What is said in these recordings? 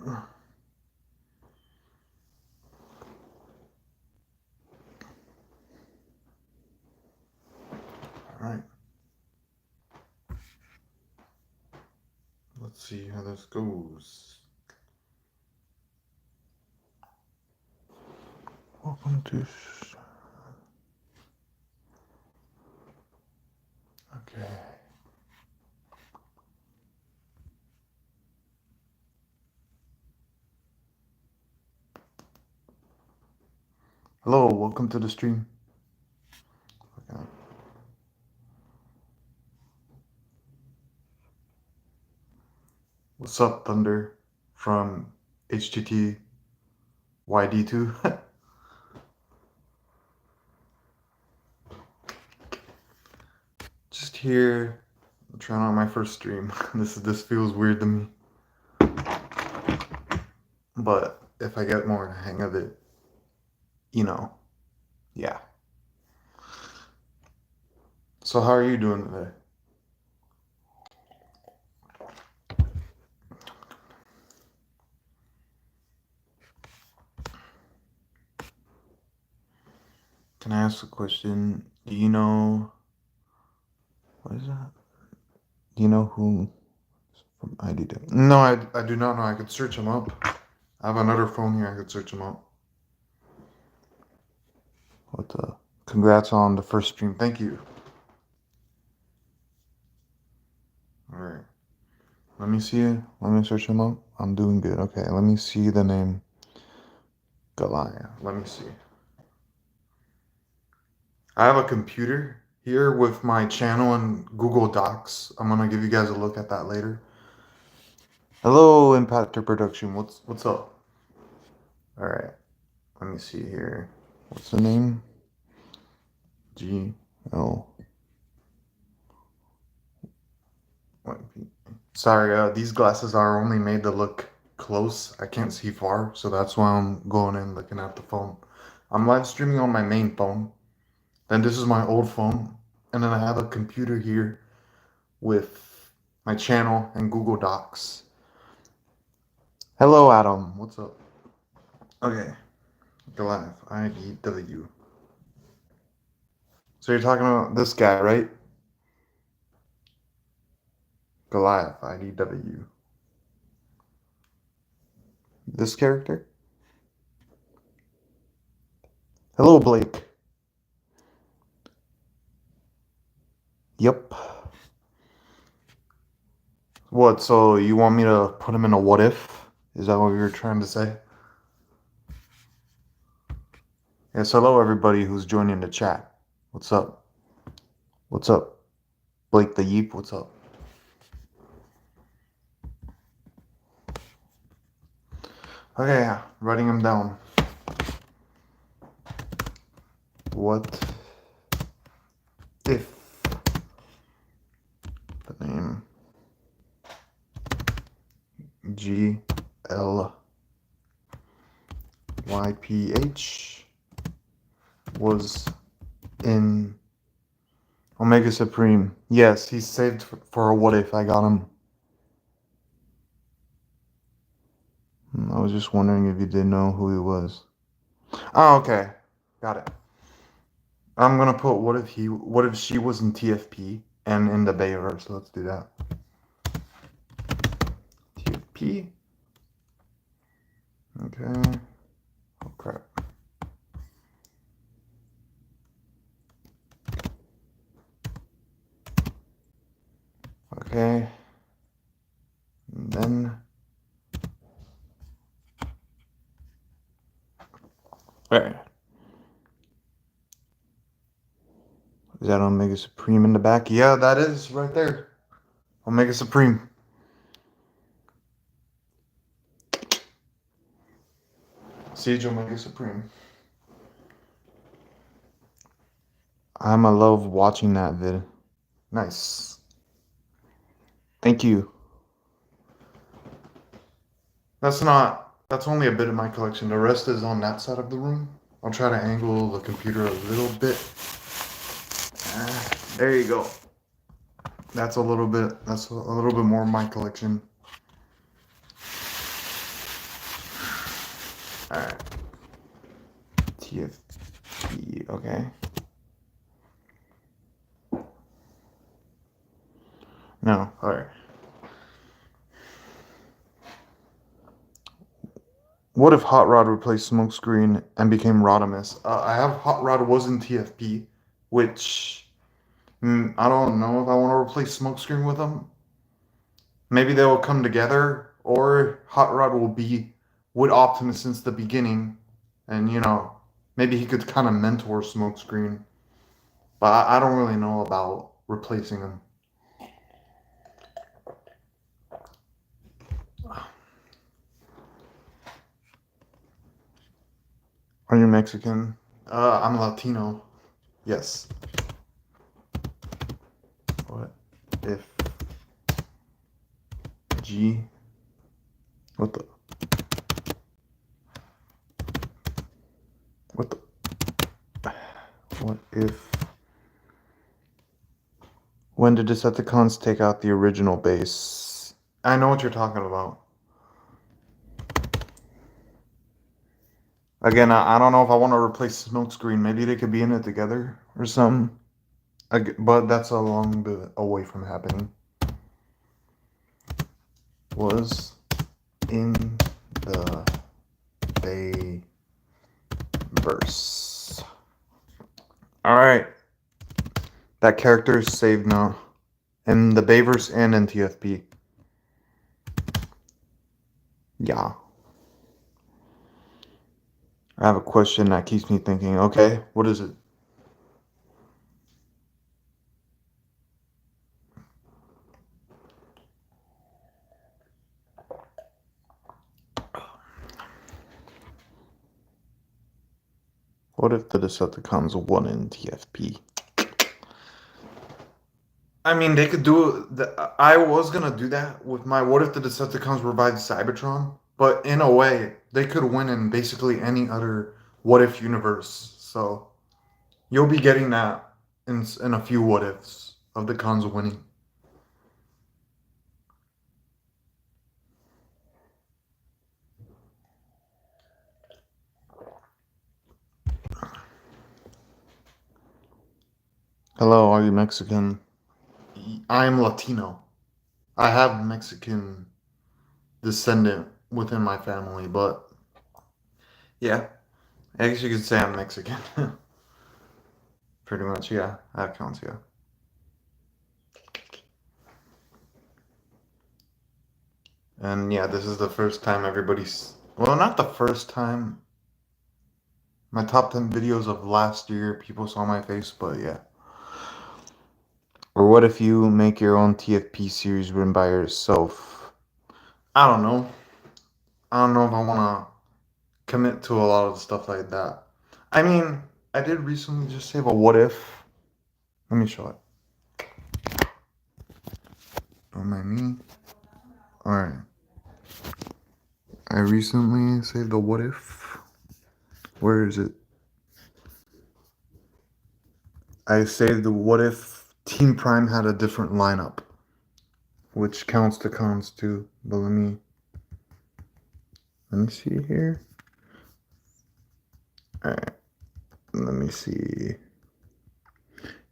Alright. Let's see how this goes. Welcome to... Okay. Hello, welcome to the stream. Okay. What's up, Thunder from HTT YD2? Just here, trying out my first stream. This feels weird to me, but if I get more hang of it, yeah. So how are you doing today? Can I ask a question? Do you know what is that? Do you know who from IDW? No, I do not know. I could search him up. I have another phone here. I could search him up. What the? Congrats on the first stream. Thank you. All right. Let me see it. Let me search him up. I'm doing good. Okay. Let me see the name. Goliath. Let me see. I have a computer here with my channel in Google Docs. I'm gonna give you guys a look at that later. Hello, Impactor Production. What's up? All right. Let me see here. What's the name? GL. Sorry, these glasses are only made to look close. I can't see far, so that's why I'm going in looking at the phone. I'm live streaming on my main phone. Then this is my old phone. And then I have a computer here with my channel and Google Docs. Hello, Adam. What's up? Okay. Goliath. IDW. So you're talking about this guy, right? Goliath. IDW. This character? Hello, Blake. Yep. What, so you want me to put him in a what if? Is that what you were trying to say? Yes, hello everybody who's joining the chat. What's up? What's up? Blake the Yeep, what's up? Okay, yeah, writing him down. What if the name GLYPH was in Omega Supreme? Yes, he's saved for a what if. I got him. I was just wondering if you didn't know who he was. Oh, okay. Got it. I'm gonna put what if she was in TFP and in the Bayverse. So let's do that. TFP. Okay. Oh crap. Okay. And then. Alright. Is that Omega Supreme in the back? Yeah, that is right there. Omega Supreme. Siege Omega Supreme. I'ma love watching that vid. Nice. Thank you. That's only a bit of my collection. The rest is on that side of the room. I'll try to angle the computer a little bit. There you go. That's a little bit more of my collection. Alright. TFP, okay. No, alright. What if Hot Rod replaced Smokescreen and became Rodimus? I have Hot Rod was in TFP, which I don't know if I want to replace Smokescreen with him. Maybe they will come together, or Hot Rod will be with Optimus since the beginning, and maybe he could kind of mentor Smokescreen. But I don't really know about replacing him. Are you Mexican? I'm Latino. Yes. What if G? What the? What the? What if? When did Decepticons take out the original base? I know what you're talking about. Again, I don't know if I want to replace Smokescreen. Maybe they could be in it together or something. But that's a long bit away from happening. Was in the Bayverse. Alright. That character is saved now. In the Bayverse and in TFP. Yeah. I have a question that keeps me thinking. Okay, what is it? What if the Decepticons won in TFP? I mean, they could do it. I was gonna do that with my what if the Decepticons revived Cybertron, but in a way, they could win in basically any other what if universe. So you'll be getting that in a few what ifs of the cons winning. Hello, are you Mexican? I am Latino. I have Mexican descendant within my family, but yeah, I guess you could say I'm Mexican. Pretty much, yeah. That counts, yeah. And yeah, this is the first time everybody's. Well, not the first time. My top 10 videos of last year, people saw my face, but yeah. Or what if you make your own TFP series written by yourself? I don't know. I don't know if I want to commit to a lot of stuff like that. I mean, I did recently just save a what if. Let me show it. Don't mind me. Alright. I recently saved a what if. Where is it? I saved the what if Team Prime had a different lineup, which counts to cons too. But let me see here. All right, let me see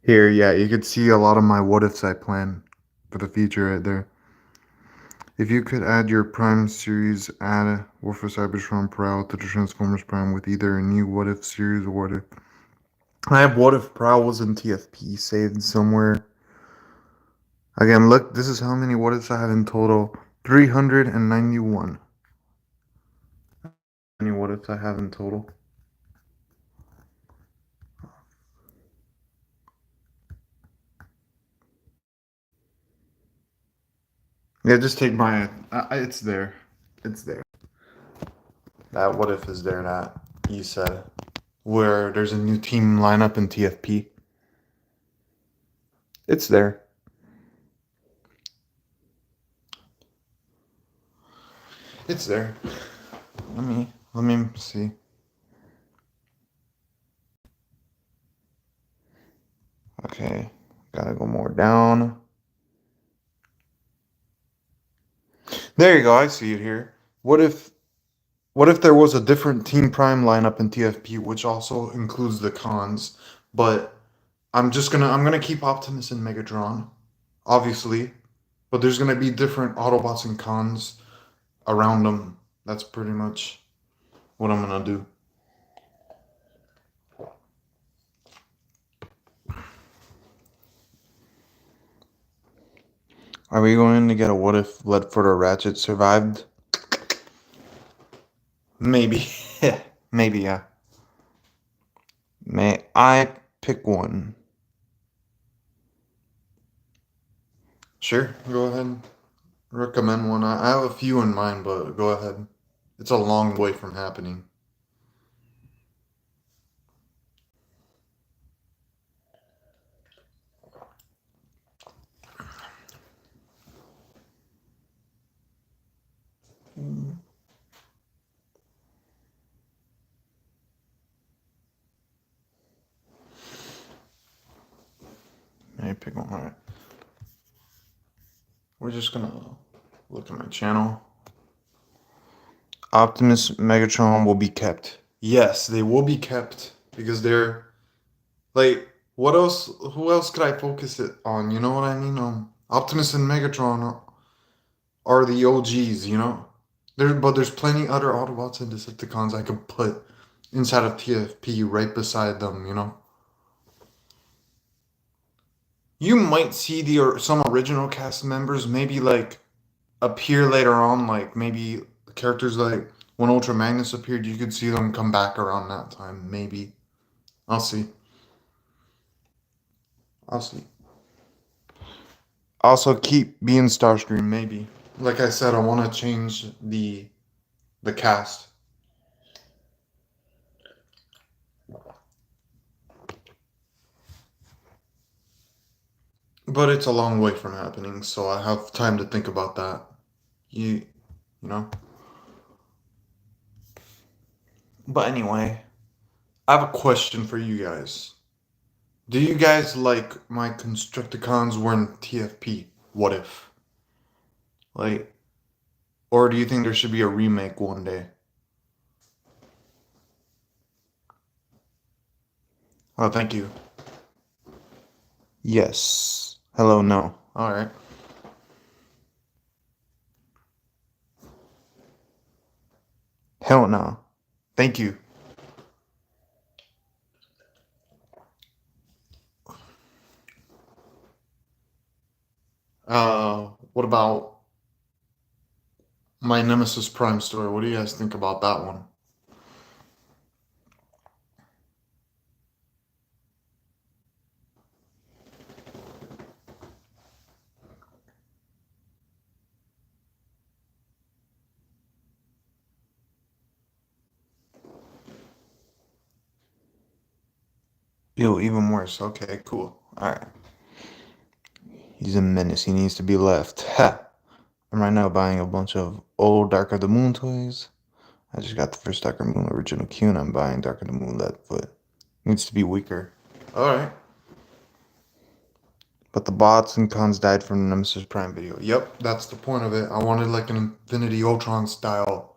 here. Yeah, you could see a lot of my what ifs I plan for the future right there. If you could add your Prime series, add War for Cybertron Prowl to the Transformers Prime with either a new what if series or what if. I have what if Prowl was in TFP saved somewhere. Again, look, this is how many what ifs I have in total. 391. How many what ifs I have in total? Yeah, just take my. It's there. It's there. That what if is there that you said where there's a new team lineup in TFP. It's there. It's there. Let me see. Okay, gotta go more down. There you go. I see it here. What if What if there was a different Team Prime lineup in TFP, which also includes the cons, but I'm gonna keep Optimus and Megatron, obviously, but there's gonna be different Autobots and cons around them. That's pretty much what I'm gonna do. Are we going to get a what if Leadfoot or Ratchet survived? Maybe. Maybe, yeah. May I pick one? Sure, go ahead. Recommend one. I have a few in mind, but go ahead. It's a long way from happening. May I pick one? Alright. We're just gonna look at my channel. Optimus Megatron will be kept. Yes, they will be kept because they're like what else? Who else could I focus it on? You know what I mean? Optimus and Megatron are the OGs. You know, but there's plenty other Autobots and Decepticons I could put inside of TFP right beside them. You know, you might see the some original cast members maybe like appear later on, like maybe characters like when Ultra Magnus appeared, you could see them come back around that time. Maybe. I'll see. I'll see. Also, keep being Starscream, maybe. Like I said, I want to change the cast, but it's a long way from happening, so I have time to think about that. You know. But anyway, I have a question for you guys. Do you guys like my Constructicons were in TFP? What if? Like, or do you think there should be a remake one day? Oh, thank you. Yes. Hello, no. Alright. Hell no. Thank you. What about my Nemesis Prime story? What do you guys think about that one? Ew, even worse. Okay, cool. Alright. He's a menace. He needs to be left. Ha! I'm right now buying a bunch of old Dark of the Moon toys. I just got the first Dark of the Moon original Q, and I'm buying Dark of the Moon Leadfoot. Needs to be weaker. Alright. But the bots and cons died from the Nemesis Prime video. Yep, that's the point of it. I wanted like an Infinity Ultron style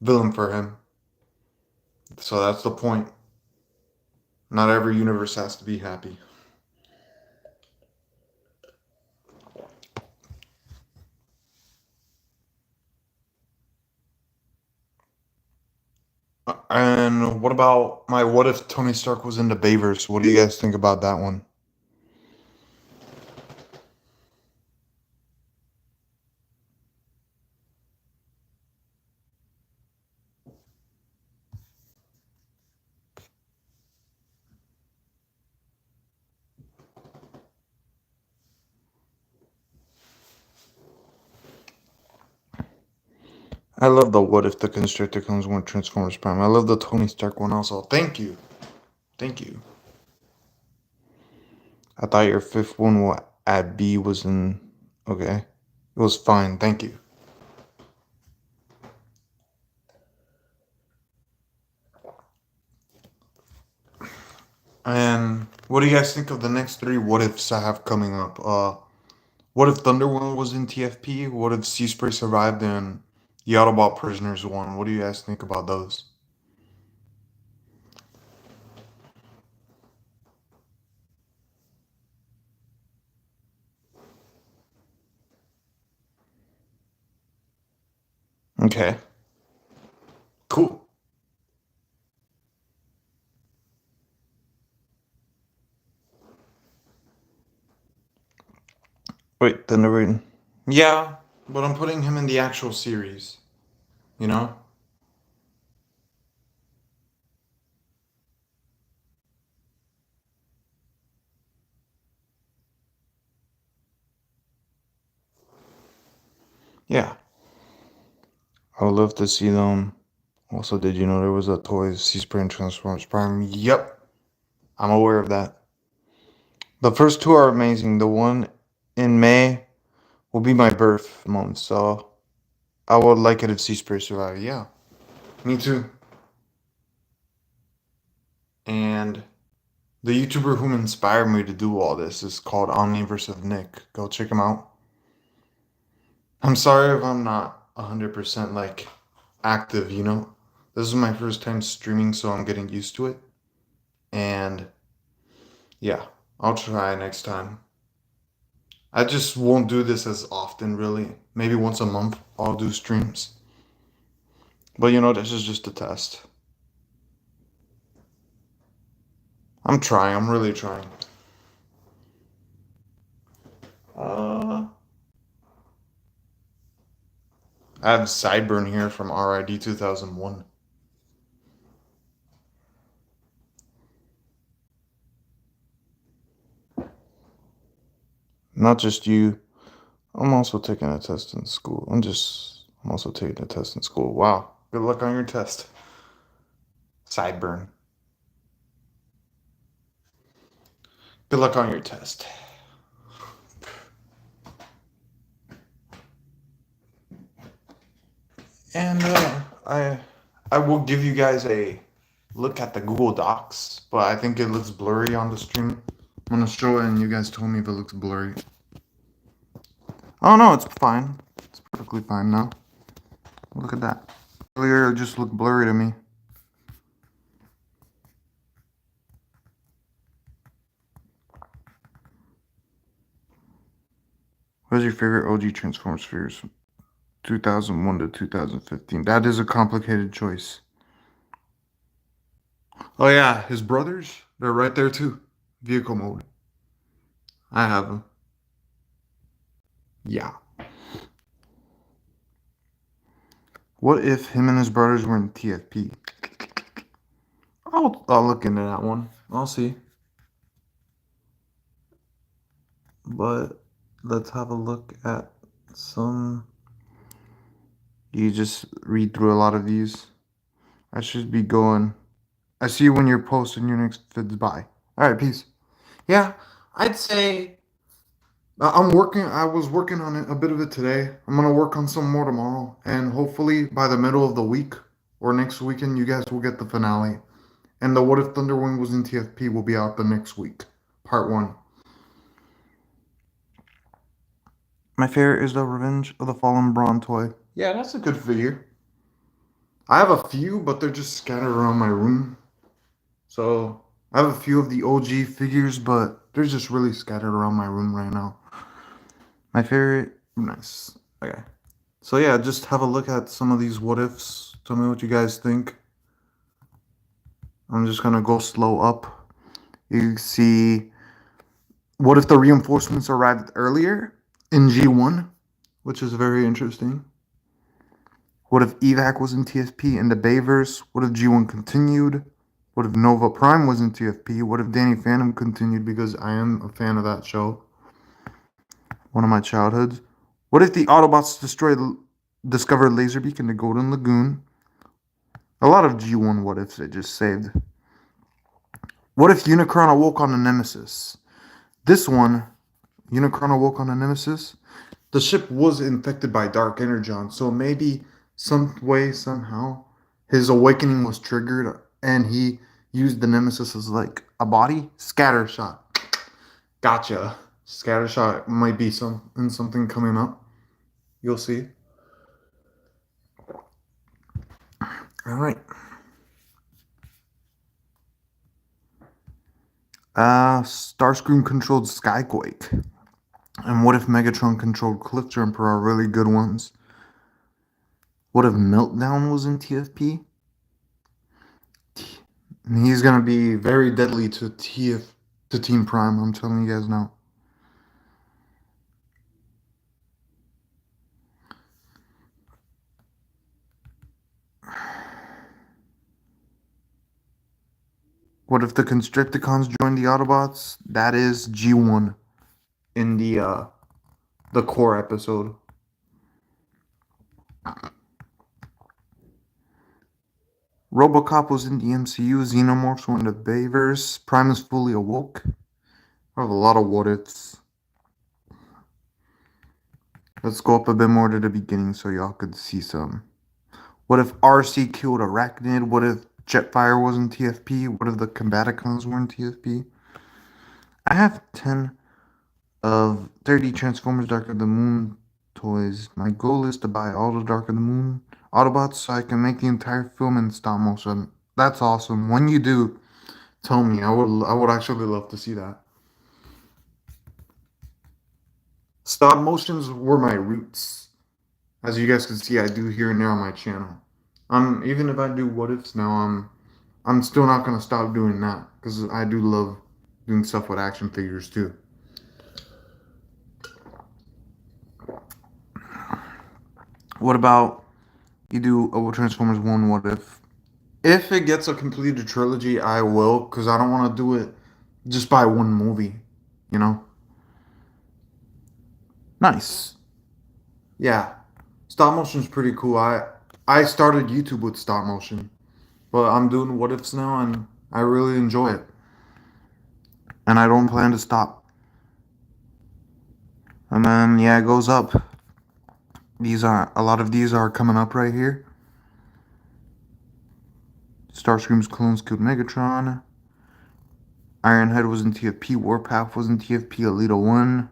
villain for him. So that's the point. Not every universe has to be happy. And what about my what if Tony Stark was into Bayverse? What do you guys think about that one? I love the what if the Constructicons weren't Transformers Prime. I love the Tony Stark one also. Thank you. Thank you. I thought your fifth one at B was in. Okay. It was fine. Thank you. And what do you guys think of the next three what ifs I have coming up? What if Thunderworld was in TFP? What if Sea Spray survived and The Autobot Prisoners one. What do you guys think about those? Okay. Cool. Wait, the narrating. Yeah, but I'm putting him in the actual series, you know? Yeah. I would love to see them. Also, did you know there was a Toys Sea Spray and Transformers Prime? Yep, I'm aware of that. The first two are amazing. The one in May will be my birth month, so I would like it if Sea Spray survived. Yeah, me too. And the YouTuber who inspired me to do all this is called Omniverse of Nick. Go check him out. I'm sorry if I'm not 100% like active, you know? This is my first time streaming, so I'm getting used to it. And yeah, I'll try next time. I just won't do this as often, really. Maybe once a month I'll do streams. But you know, this is just a test. I'm trying, I'm really trying. Uh, I have Sideburn here from RID 2001. Not just you. I'm also taking a test in school. I'm also taking a test in school. Wow. Good luck on your test. Sideburn. Good luck on your test. And I will give you guys a look at the Google Docs, but I think it looks blurry on the stream. I'm gonna show it and you guys tell me if it looks blurry. Oh no, it's fine. It's perfectly fine now. Look at that. Earlier it just looked blurry to me. What is your favorite OG Transformers figures? 2001 to 2015. That is a complicated choice. Oh yeah, his brothers, they're right there too. Vehicle mode. I have them. Yeah. What if him and his brothers were in TFP? I'll look into that one. I'll see. But let's have a look at some. You just read through a lot of these. I should be going. I see you when you're posting your next vids. Bye. All right, peace. Yeah, I'd say I'm working. I was working on it a bit of it today. I'm gonna work on some more tomorrow, and hopefully by the middle of the week or next weekend, you guys will get the finale. And the What If Thunderwing was in TFP will be out the next week, part one. My favorite is the Revenge of the Fallen Brawn toy. Yeah, that's a good figure. I have a few, but they're just scattered around my room. So I have a few of the OG figures, but they're just really scattered around my room right now. My favorite, nice. Okay. So yeah, just have a look at some of these what ifs. Tell me what you guys think. I'm just gonna go slow up. You see, what if the reinforcements arrived earlier in G1, which is very interesting. What if Evac was in TFP in the Bayverse? What if G1 continued? What if Nova Prime was in TFP? What if Danny Phantom continued because I am a fan of that show? One of my childhoods. What if the Autobots discovered Laserbeak in the Golden Lagoon? A lot of G1 what ifs they just saved. What if Unicron awoke on the Nemesis? This one, Unicron awoke on the Nemesis. The ship was infected by Dark Energon, so maybe some way, somehow, his awakening was triggered and he used the Nemesis as like a body. Scattershot. Gotcha. Scattershot might be something coming up. You'll see. Alright. Starscream controlled Skyquake. And what if Megatron controlled Cliffjumper are really good ones? What if Meltdown was in TFP? And he's gonna be very deadly to Team Prime, I'm telling you guys now. What if the Constricticons join the Autobots? That is G1 in the core episode. Robocop was in the MCU, Xenomorphs were in the Bayverse, Prime is fully awoke. I have a lot of what ifs. Let's go up a bit more to the beginning so y'all could see some. What if RC killed Arachnid? What if Jetfire was in TFP? What if the Combaticons were in TFP? I have 10 of 30 Transformers Dark of the Moon toys. My goal is to buy all the Dark of the Moon Autobots so I can make the entire film in stop motion. That's awesome. When you do, tell me. I would actually love to see that. Stop motions were my roots. As you guys can see, I do here and there on my channel. Even if I do what ifs now, I'm still not gonna stop doing that because I do love doing stuff with action figures too. What about you do a Transformers 1 what if? If it gets a completed trilogy, I will, because I don't want to do it just by one movie, you know? Nice. Yeah. Stop motion's pretty cool. I started YouTube with stop motion, but I'm doing what ifs now and I really enjoy it. And I don't plan to stop. And then yeah, it goes up. A lot of these are coming up right here. Starscream's clones killed Megatron. Ironhead was in TFP. Warpath was in TFP. Alita 1.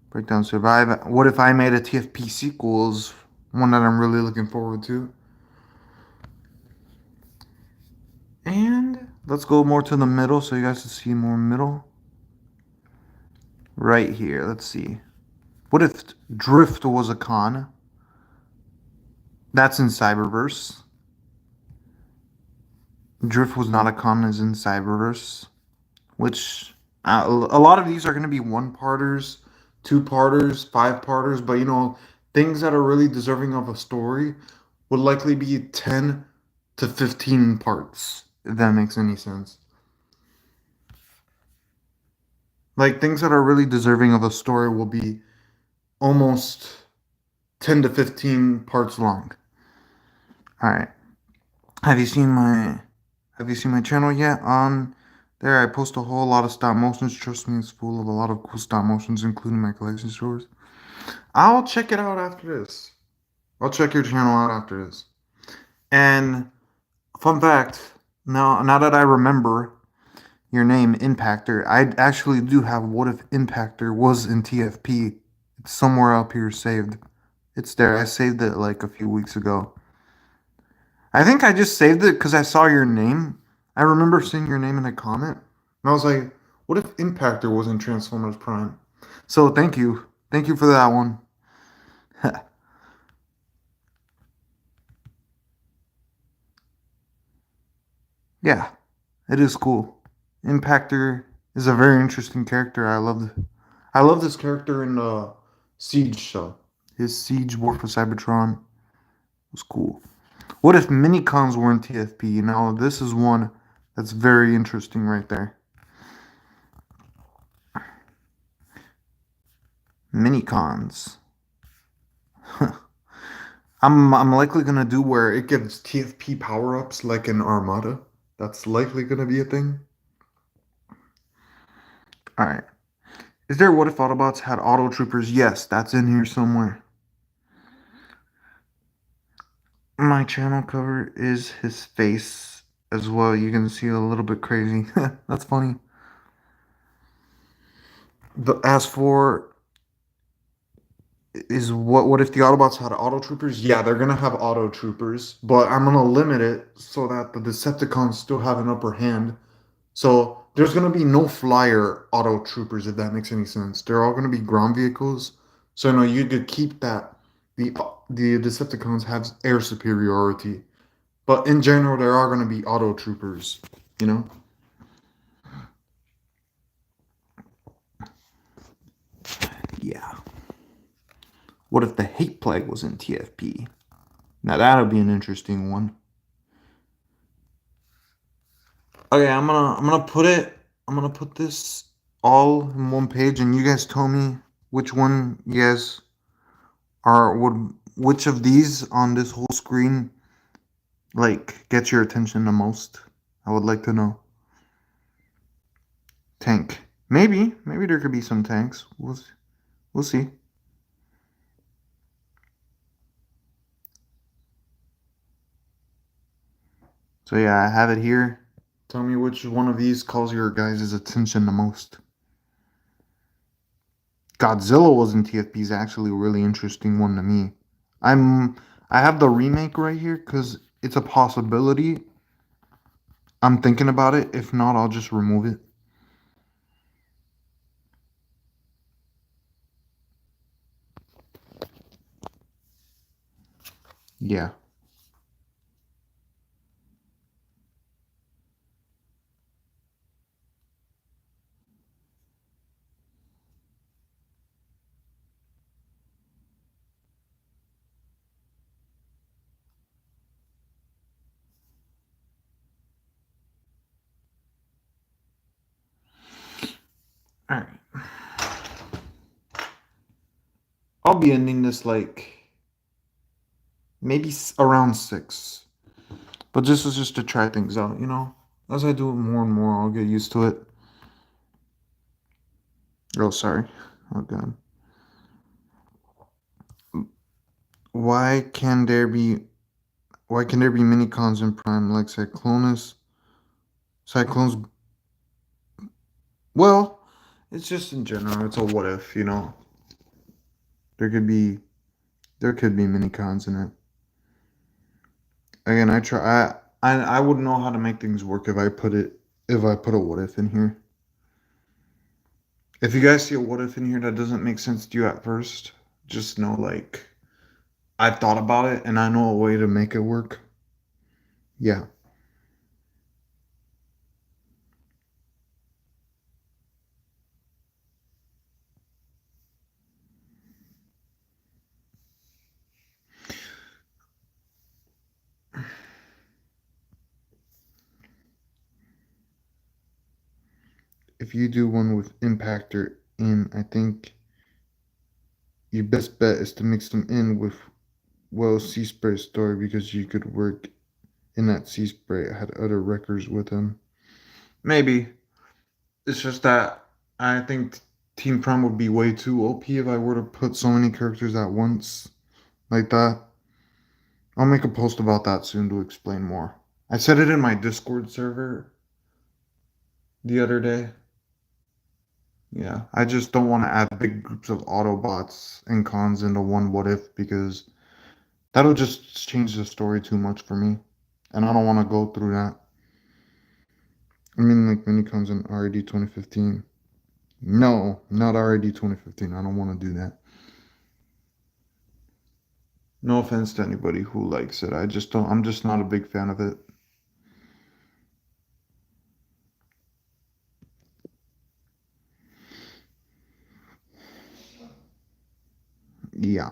Breakdown Survive. What if I made a TFP sequels? One that I'm really looking forward to. And let's go more to the middle so you guys can see more middle. Right here. Let's see. What if Drift was a con? That's in Cyberverse. Drift was not a con, is in Cyberverse. Which a lot of these are going to be one-parters, two-parters, five-parters, but you know, things that are really deserving of a story would likely be 10 to 15 parts, if that makes any sense. Like, things that are really deserving of a story will be almost 10 to 15 parts long. Alright. Have you seen my channel yet? On there, I post a whole lot of stop motions. Trust me, it's full of a lot of cool stop motions, including my collection stores. I'll check it out after this. I'll check your channel out after this. And fun fact, now that I remember your name, Impactor, I actually do have What If Impactor was in TFP. It's somewhere up here saved. It's there. I saved it like a few weeks ago. I think I just saved it because I saw your name. I remember seeing your name in a comment. And I was like, what if Impactor was in Transformers Prime? So thank you. Thank you for that one. Yeah, it is cool. Impactor is a very interesting character. I love this character in the Siege show. His Siege War for Cybertron was cool. What if Minicons were in TFP? You know, this is one that's very interesting right there. Minicons. I'm likely gonna do where it gives TFP power-ups like in Armada. That's likely gonna be a thing. Alright. Is there what if Autobots had auto troopers? Yes, that's in here somewhere. My channel cover is his face as well. You can see a little bit crazy. That's funny. As for is what if the Autobots had auto troopers? Yeah, they're gonna have auto troopers, but I'm gonna limit it so that the Decepticons still have an upper hand. So there's gonna be no flyer auto troopers, if that makes any sense. They're all gonna be ground vehicles. So no, you could keep that. The Decepticons have air superiority, but in general, there are gonna be auto troopers. You know? Yeah. What if the hate plague was in TFP? Now that'll be an interesting one. Okay, I'm gonna put this all in one page and you guys tell me which one you guys would which of these on this whole screen like gets your attention the most. I would like to know. Tank. Maybe there could be some tanks. We'll see. So yeah, I have it here. Tell me which one of these calls your guys' attention the most. Godzilla was in TFP is actually a really interesting one to me. I'm I have the remake right here because it's a possibility. I'm thinking about it. If not, I'll just remove it. Yeah. All right. I'll be ending this like maybe around 6. But this is just to try things out, you know? As I do it more and more, I'll get used to it. Oh, sorry. Oh, God. Why can there be why can there be mini cons in Prime like Cyclones? Well, it's just in general. It's a what if, you know. There could be there could be mini cons in it. Again, I wouldn't know how to make things work if I put a what if in here. If you guys see a what if in here that doesn't make sense to you at first, just know like I thought about it and I know a way to make it work. Yeah. If you do one with impactor in, I think your best bet is to mix them in with Sea Spray story because you could work in that Sea Spray had other records with him. Maybe. It's just that I think Team Prime would be way too OP if I were to put so many characters at once like that. I'll make a post about that soon to explain more. I said it in my Discord server the other day. Yeah, I just don't want to add big groups of Autobots and cons into one what if because that'll just change the story too much for me. And I don't want to go through that. I mean, like mini cons in RAD 2015. No, not RAD 2015. I don't want to do that. No offense to anybody who likes it. I just don't, I'm just not a big fan of it. Yeah.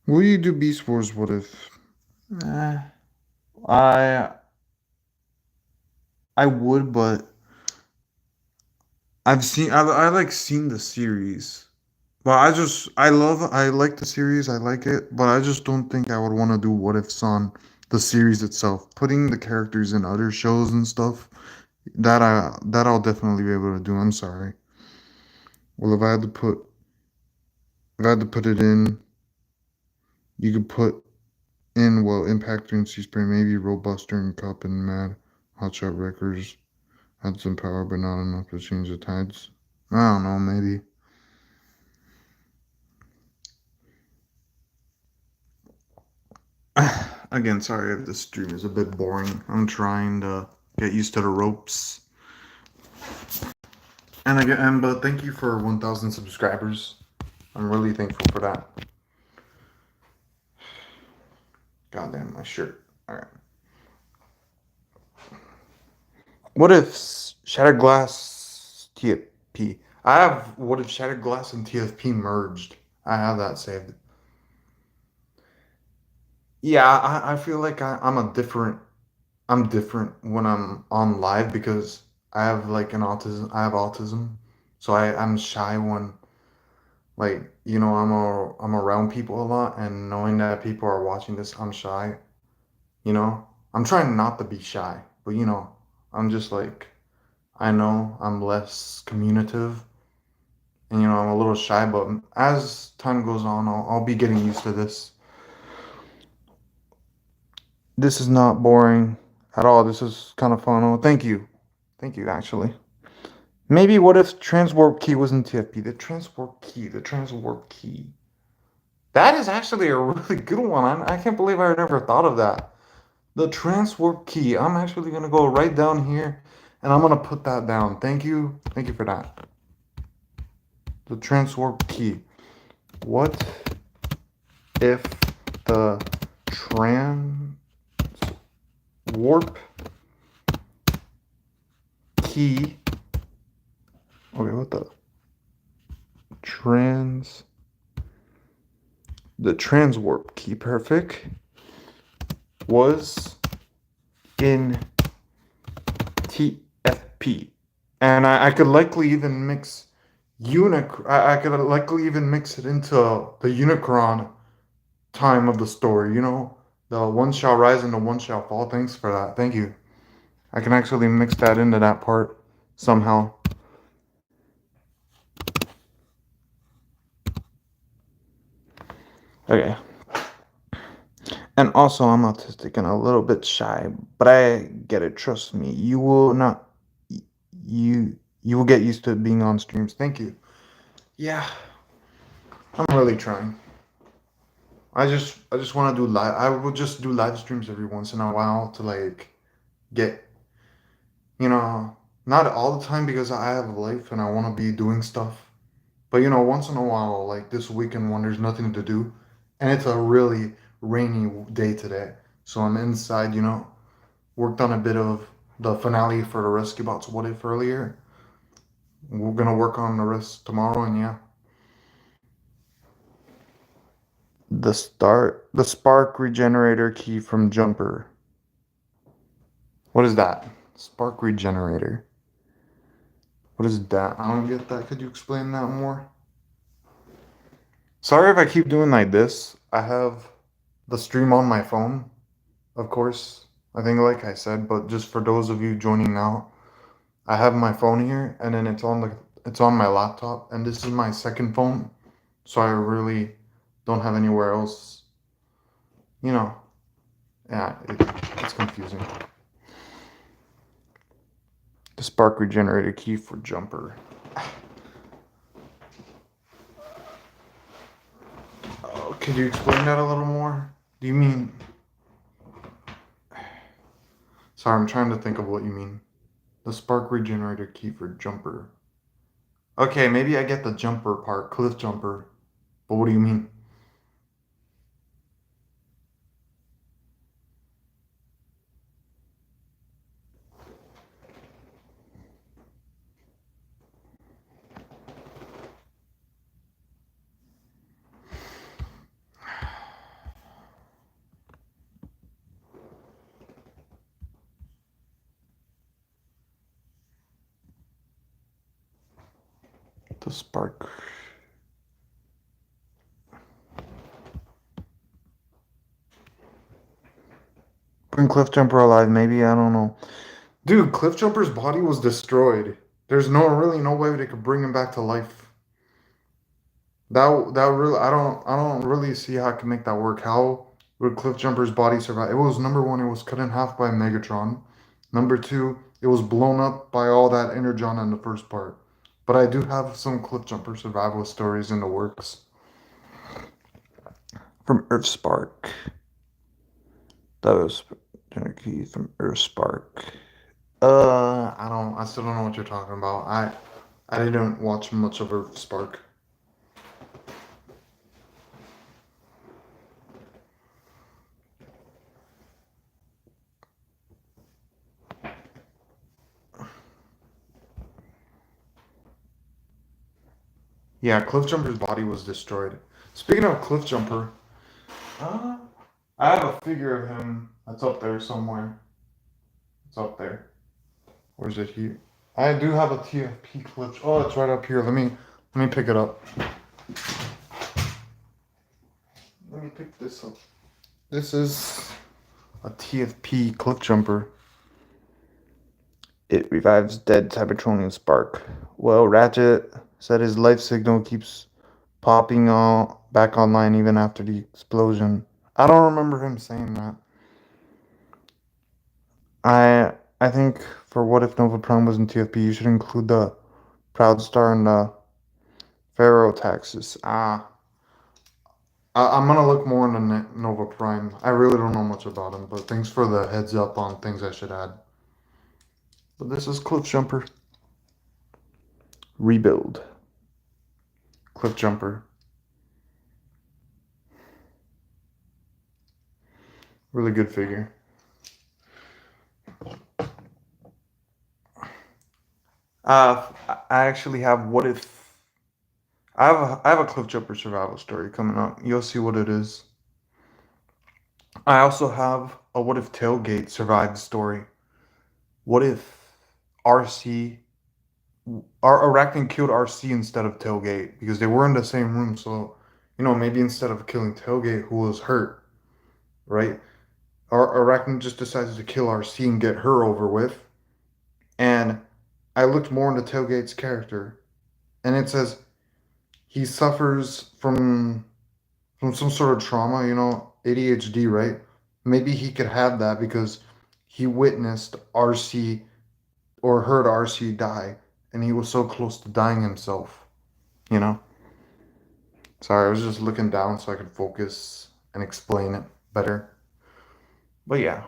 Will you do Beast Wars what if? Eh, I I would, but I like seen the series, But I like the series, I like it, but I just don't think I would want to do what ifs on the series itself. Putting the characters in other shows and stuff, that I'll definitely be able to do. I'm sorry. Well, if I had to put it in, you could put in well, Impact and Seaspring, maybe Robuster and Cup and Mad Hotshot Wreckers had some power, but not enough to change the tides. I don't know, maybe. Again, sorry if this stream is a bit boring. I'm trying to get used to the ropes. But thank you for 1,000 subscribers. I'm really thankful for that. Goddamn, my shirt. All right. What if Shattered Glass TFP? I have what if Shattered Glass and TFP merged? I have that saved. Yeah, I feel like I'm different when I'm on live because I have like an autism. I have autism, so I'm shy when like I'm around people a lot, and knowing that people are watching this, I'm shy. I'm trying not to be shy, but I'm just like I know I'm less communicative, and I'm a little shy. But as time goes on, I'll be getting used to this. This is not boring at all. This is kind of fun. Oh, thank you. Actually. Maybe what if transwarp key was in TFP? The transwarp key. That is actually a really good one. I can't believe I never thought of that. The transwarp key. I'm actually gonna go right down here, and I'm gonna put that down. Thank you for that. The transwarp key. What if the transwarp key? Okay, what trans? The transwarp key, perfect, was in TFP, and I could likely even mix I could likely even mix it into the Unicron time of the story. The one shall rise and the one shall fall. Thanks for that. Thank you. I can actually mix that into that part somehow. Okay. And also, I'm autistic and a little bit shy, but I get it. Trust me. You will not. You will get used to being on streams. Thank you. Yeah, I'm really trying. I just want to do live. I will just do live streams every once in a while to like get you know not all the time because I have a life and I want to be doing stuff. But once in a while, like this weekend when there's nothing to do, and it's a really rainy day today, so I'm inside. Worked on a bit of the finale for the Rescue Bots What If earlier. We're gonna work on the rest tomorrow, and yeah. The spark regenerator key from Jumper. What is that? Spark regenerator. What is that? I don't get that. Could you explain that more? Sorry if I keep doing like this. I have the stream on my phone, of course. I think like I said, but just for those of you joining now, I have my phone here and then it's on my laptop and this is my second phone. So I really don't have anywhere else. You know, yeah, it's confusing. The spark regenerator key for Jumper. Oh, could you explain that a little more? Do you mean? Sorry, I'm trying to think of what you mean. The spark regenerator key for Jumper. Okay, maybe I get the jumper part, cliff jumper. But what do you mean? The spark. keeping Cliffjumper alive, maybe, I don't know. Dude, Cliffjumper's body was destroyed. There's really no way they could bring him back to life. That really I don't really see how I can make that work. How would Cliffjumper's body survive? It was number one, it was cut in half by Megatron. Number two, it was blown up by all that Energon in the first part. But I do have some Cliffjumper survival stories in the works. From Earthspark. That was Key from Earthspark. I still don't know what you're talking about. I didn't watch much of Earthspark. Yeah, Cliffjumper's body was destroyed. Speaking of Cliffjumper, uh, I have a figure of him that's up there somewhere. It's up there. Or is it here? I do have a TFP Cliff. Oh, it's right up here. Let me pick it up. Let me pick this up. This is a TFP Cliffjumper. It revives dead Cybertronian Spark. Well, Ratchet said his life signal keeps popping back online even after the explosion. I don't remember him saying that. I think for What If Nova Prime was in TFP, you should include the Proud Star and the Pharaoh taxes. I'm gonna look more into Nova Prime. I really don't know much about him, but thanks for the heads up on things I should add. But this is Cliffjumper. Rebuild. Cliffjumper. Really good figure. I actually have What If. I have a Cliffjumper survival story coming up. You'll see what it is. I also have a What If Tailgate survived story. What if RC our Arachnid killed RC instead of Tailgate because they were in the same room. So, maybe instead of killing Tailgate, who was hurt, right? Arachnid just decided to kill RC and get her over with. And I looked more into Tailgate's character, and it says he suffers from some sort of trauma, ADHD, right? Maybe he could have that because he witnessed RC or heard RC die, and he was so close to dying himself, you know? Sorry, I was just looking down so I could focus and explain it better. But yeah.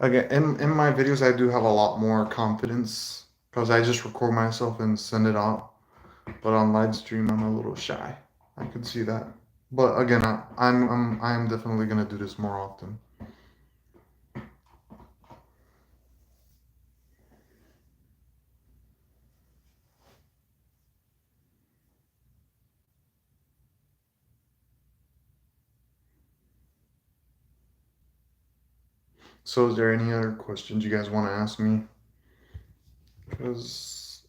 Again, in my videos, I do have a lot more confidence because I just record myself and send it out. But on live stream, I'm a little shy. I can see that. But again, I'm definitely gonna do this more often. So, is there any other questions you guys want to ask me? Because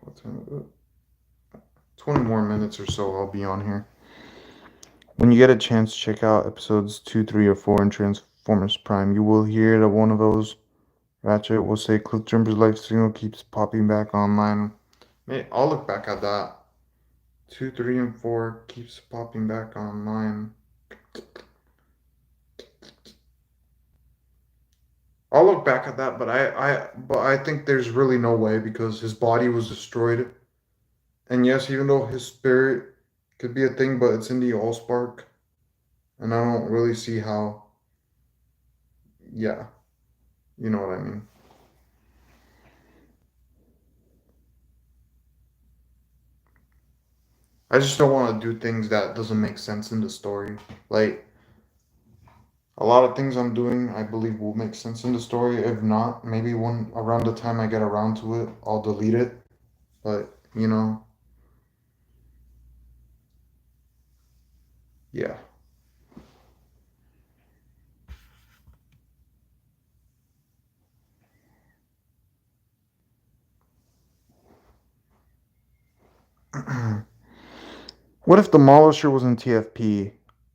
what time is it? 20 more minutes or so, I'll be on here. When you get a chance, check out episodes 2, 3, or 4 in Transformers Prime. You will hear that one of those Ratchet will say Cliffjumper's life signal keeps popping back online. I'll look back at that. 2, 3, and 4 keeps popping back online. I'll look back at that, but I think there's really no way because his body was destroyed. And yes, even though his spirit could be a thing, but it's in the Allspark, and I don't really see how. Yeah, you know what I mean. I just don't want to do things that doesn't make sense in the story. Like a lot of things I'm doing, I believe will make sense in the story. If not, maybe when around the time I get around to it, I'll delete it. But yeah. What if Demolisher was in TFP?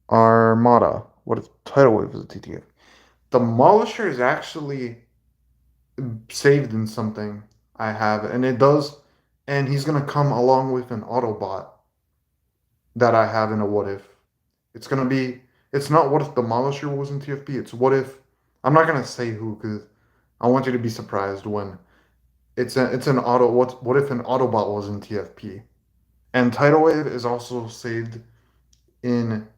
Armada. What if Tidal Wave was in TTF? Demolisher is actually saved in something I have, and it does, and he's gonna come along with an Autobot that I have in a what if. It's gonna be. It's not what if Demolisher was in TFP. It's what if. I'm not gonna say who because I want you to be surprised when it's an auto. What if an Autobot was in TFP? And Tidal Wave is also saved in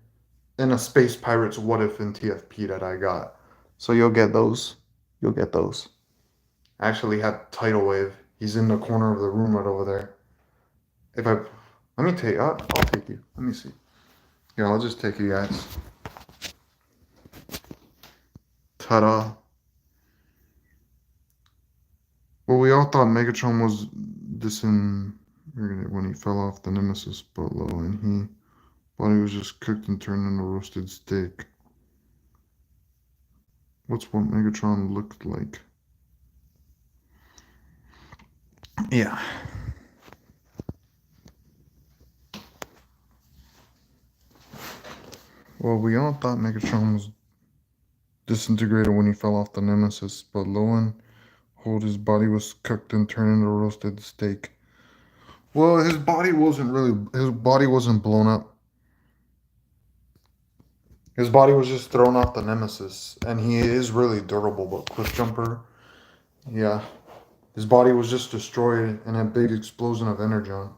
in a Space Pirates what if in TFP that I got. So you'll get those. You'll get those. I actually had Tidal Wave. He's in the corner of the room right over there. If I let me take I'll take you. Let me see. Yeah, I'll just take you guys. Ta-da. Well, we all thought Megatron was when he fell off the Nemesis below, and he body was just cooked and turned into roasted steak. What's what Megatron looked like? Yeah. Well, we all thought Megatron was disintegrated when he fell off the Nemesis, but lo and behold, his body was cooked and turned into roasted steak. Well, his body wasn't blown up. His body was just thrown off the Nemesis, and he is really durable, but Cliffjumper, yeah. His body was just destroyed in a big explosion of energon.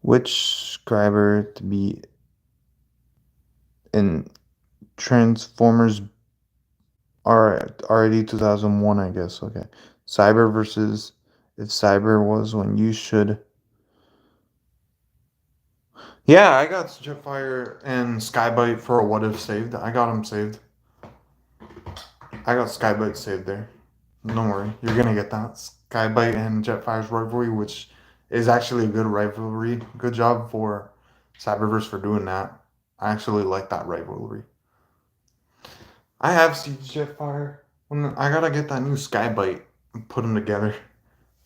Which subscriber to be in Transformers RD 2001, I guess. Okay. Cyber versus if Cyber was when you should. Yeah, I got Jetfire and Skybite for a what if saved. I got them saved. I got Skybite saved there. Don't worry, you're gonna get that. Skybite and Jetfire's rivalry, which is actually a good rivalry. Good job for Cyberverse for doing that. I actually like that rivalry. I have Siege Jetfire. I gotta get that new Skybite and put them together.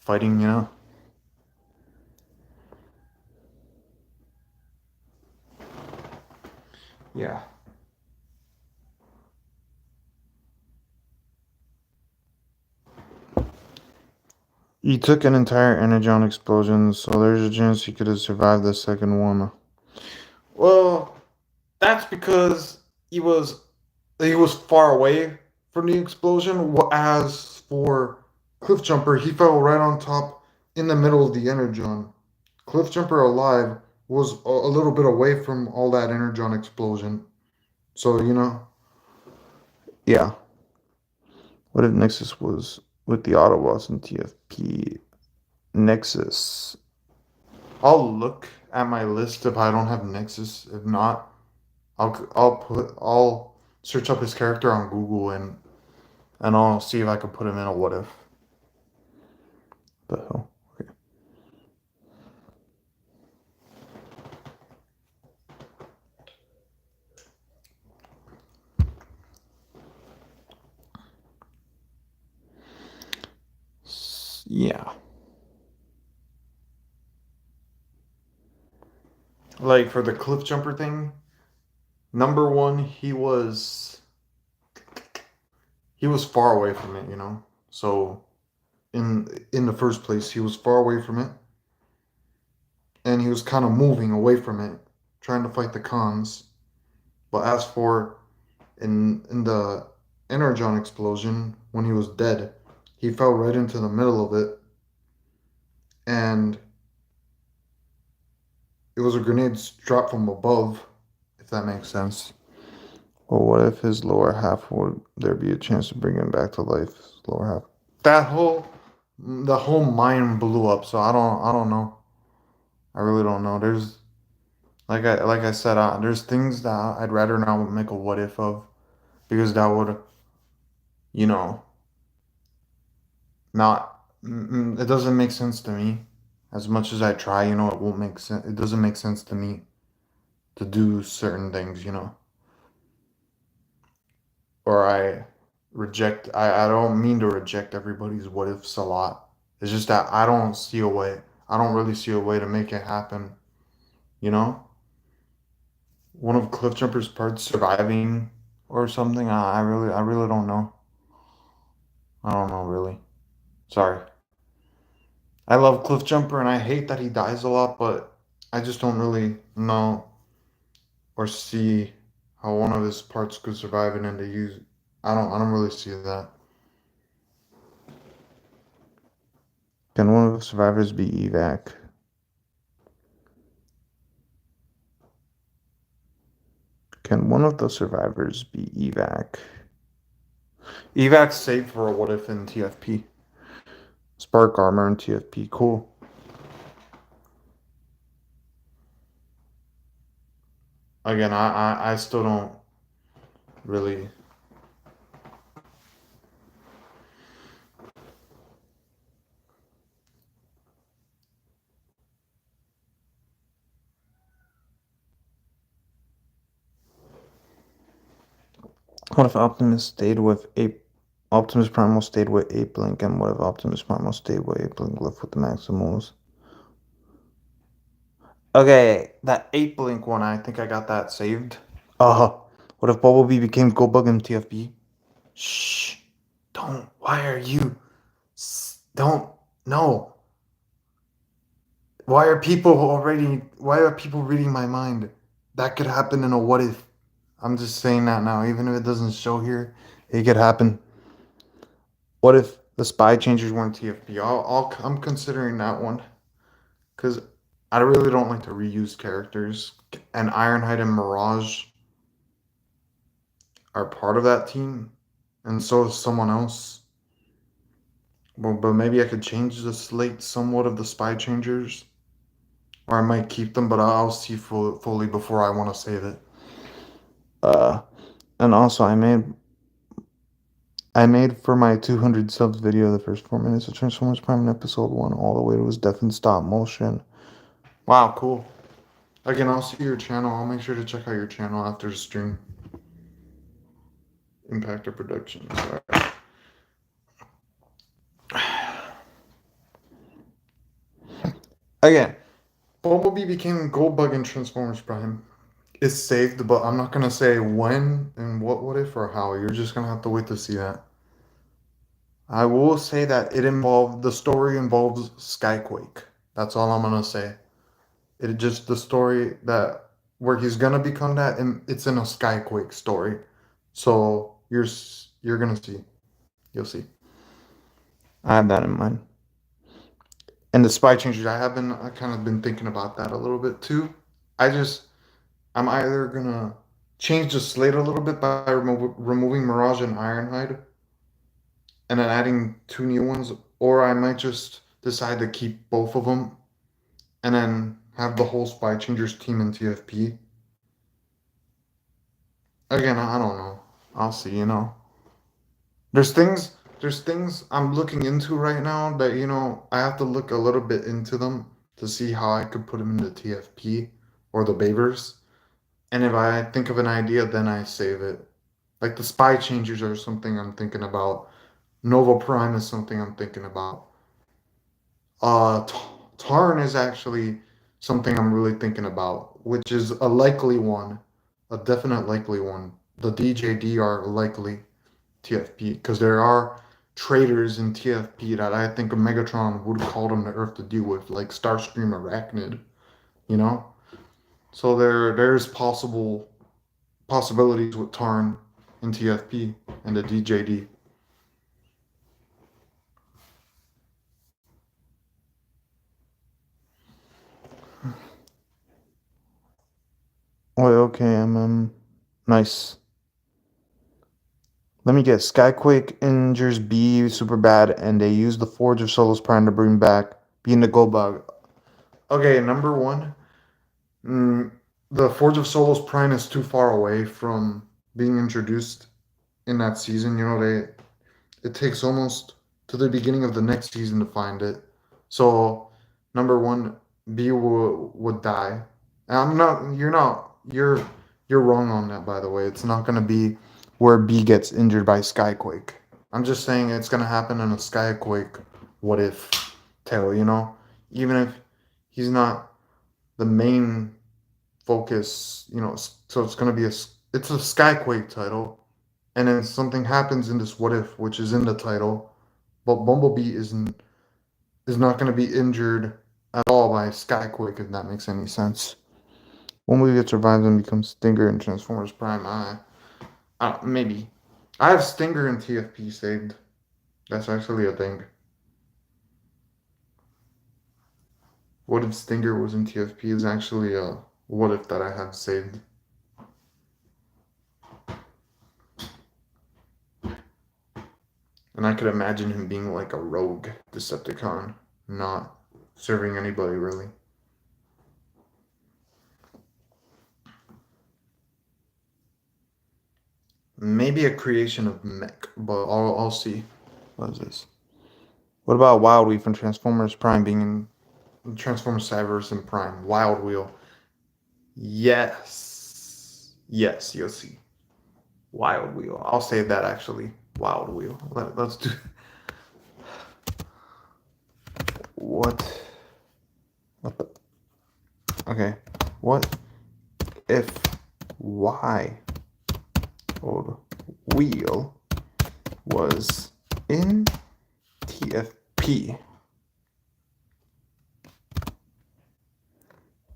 Fighting, you know. Yeah. He took an entire energon explosion, so there's a chance he could have survived the second one. Well, that's because he was far away from the explosion. As for Cliffjumper, he fell right on top in the middle of the energon. Cliffjumper alive was a little bit away from all that energon explosion. So, you know, yeah. What if Nexus was with the Autobots in TFP? Nexus. I'll look at my list if I don't have Nexus. If not, I'll search up his character on Google and I'll see if I can put him in a what if. The hell? Okay. Yeah. Like for the cliff jumper thing, number one, he was far away from it, you know. So in the first place, he was far away from it, and he was kind of moving away from it, trying to fight the cons. But as for in the energon explosion, when he was dead, he fell right into the middle of it, and it was a grenade dropped from above, if that makes sense. Well, what if his lower half would there be a chance to bring him back to life? His lower half. The whole mine blew up, so I don't know. I really don't know. There's like I said, there's things that I'd rather not make a what if of because that would, you know, not it doesn't make sense to me. As much as I try, you know, it won't make sense. It doesn't make sense to me to do certain things, you know. Or I don't mean to reject everybody's what ifs a lot. It's just that I don't see a way. I don't really see a way to make it happen, you know? one of Cliffjumper's parts surviving or something. I really don't know. I don't know really. Sorry. I love Cliffjumper and I hate that he dies a lot, but I just don't really know or see how one of his parts could survive and then to use. I don't really see that. Can one of the survivors be evac? Can one of the survivors be evac? Evac's safe for a what if in TFP. Spark armor in TFP. Cool. Again, I still don't really. What if Optimus stayed with Ape? Optimus Primal stayed with Ape Link, and what if Optimus Primal stayed with Ape Link left with the Maximals? Okay, that Ape Link one, I think I got that saved. What if Bumblebee became Goldbug in TFB? Shh. Don't. Why are you? Don't. No. Why are people already? Why are people reading my mind? That could happen in a what if. I'm just saying that now, even if it doesn't show here, it could happen. What if the spy changers weren't TFP? I'm considering that one because I really don't like to reuse characters. And Ironhide and Mirage are part of that team, and so is someone else. Well, but maybe I could change the slate somewhat of the spy changers, or I might keep them, but I'll see fully before I want to save it. Uh, and also I made for my 200 subs video the first 4 minutes of Transformers Prime in episode 1 all the way to his death in stop motion. Wow, cool. Again, I'll see your channel. I'll make sure to check out your channel after the stream. Impactor Productions. All right. Again, Bumblebee became Goldbug in Transformers Prime. It's saved, but I'm not gonna say when and what if or how. You're just gonna have to wait to see that. I will say that the story involves Skyquake. That's all I'm gonna say. It just the story that where he's gonna become that, and it's in a Skyquake story. So you're gonna see. You'll see. I have that in mind. And the spy changers, I kind of been thinking about that a little bit too. I just I'm either gonna change the slate a little bit by removing Mirage and Ironhide, and then adding two new ones, or I might just decide to keep both of them, and then have the whole spy changers team in TFP. Again, I don't know. I'll see. There's things I'm looking into right now that I have to look a little bit into them to see how I could put them into TFP or the Bavers. And if I think of an idea, then I save it. Like the spy changers are something I'm thinking about. Nova Prime is something I'm thinking about. Tarn is actually something I'm really thinking about, which is a likely one, a definite likely one. The DJD are likely TFP because there are traders in TFP that I think a Megatron would call them to Earth to deal with, like Starscream Arachnid, you know? So there's possibilities with Tarn in TFP and the DJD. Oh, okay, nice. Let me guess. Skyquake injures B super bad, and they use the Forge of Solos Prime to bring back B in the Goldbug. Okay, number one, mm, the Forge of Solos Prime is too far away from being introduced in that season. It takes almost to the beginning of the next season to find it. So, number one, B would die. And I'm not. You're not. You're wrong on that. By the way, it's not going to be where B gets injured by Skyquake. I'm just saying it's going to happen in a Skyquake. What if tale? Even if he's not the main focus, so it's gonna be it's a Skyquake title, and then something happens in this what if, which is in the title, but Bumblebee is not gonna be injured at all by Skyquake, if that makes any sense. Bumblebee gets revived and becomes Stinger in Transformers Prime. Maybe. I have Stinger and TFP saved. That's actually a thing. What if Stinger was in TFP is actually a what if that I have saved. And I could imagine him being like a rogue Decepticon, not serving anybody really. Maybe a creation of Mech, but I'll see. What is this? What about Wild Wheel from Transformers Prime being in Transformers Cyberverse and Prime? Wild Wheel. Yes. Yes, you'll see. Wild Wheel. I'll say that actually. Wild Wheel. Let's do. What? What the? Okay. What if Y old wheel was in TFP?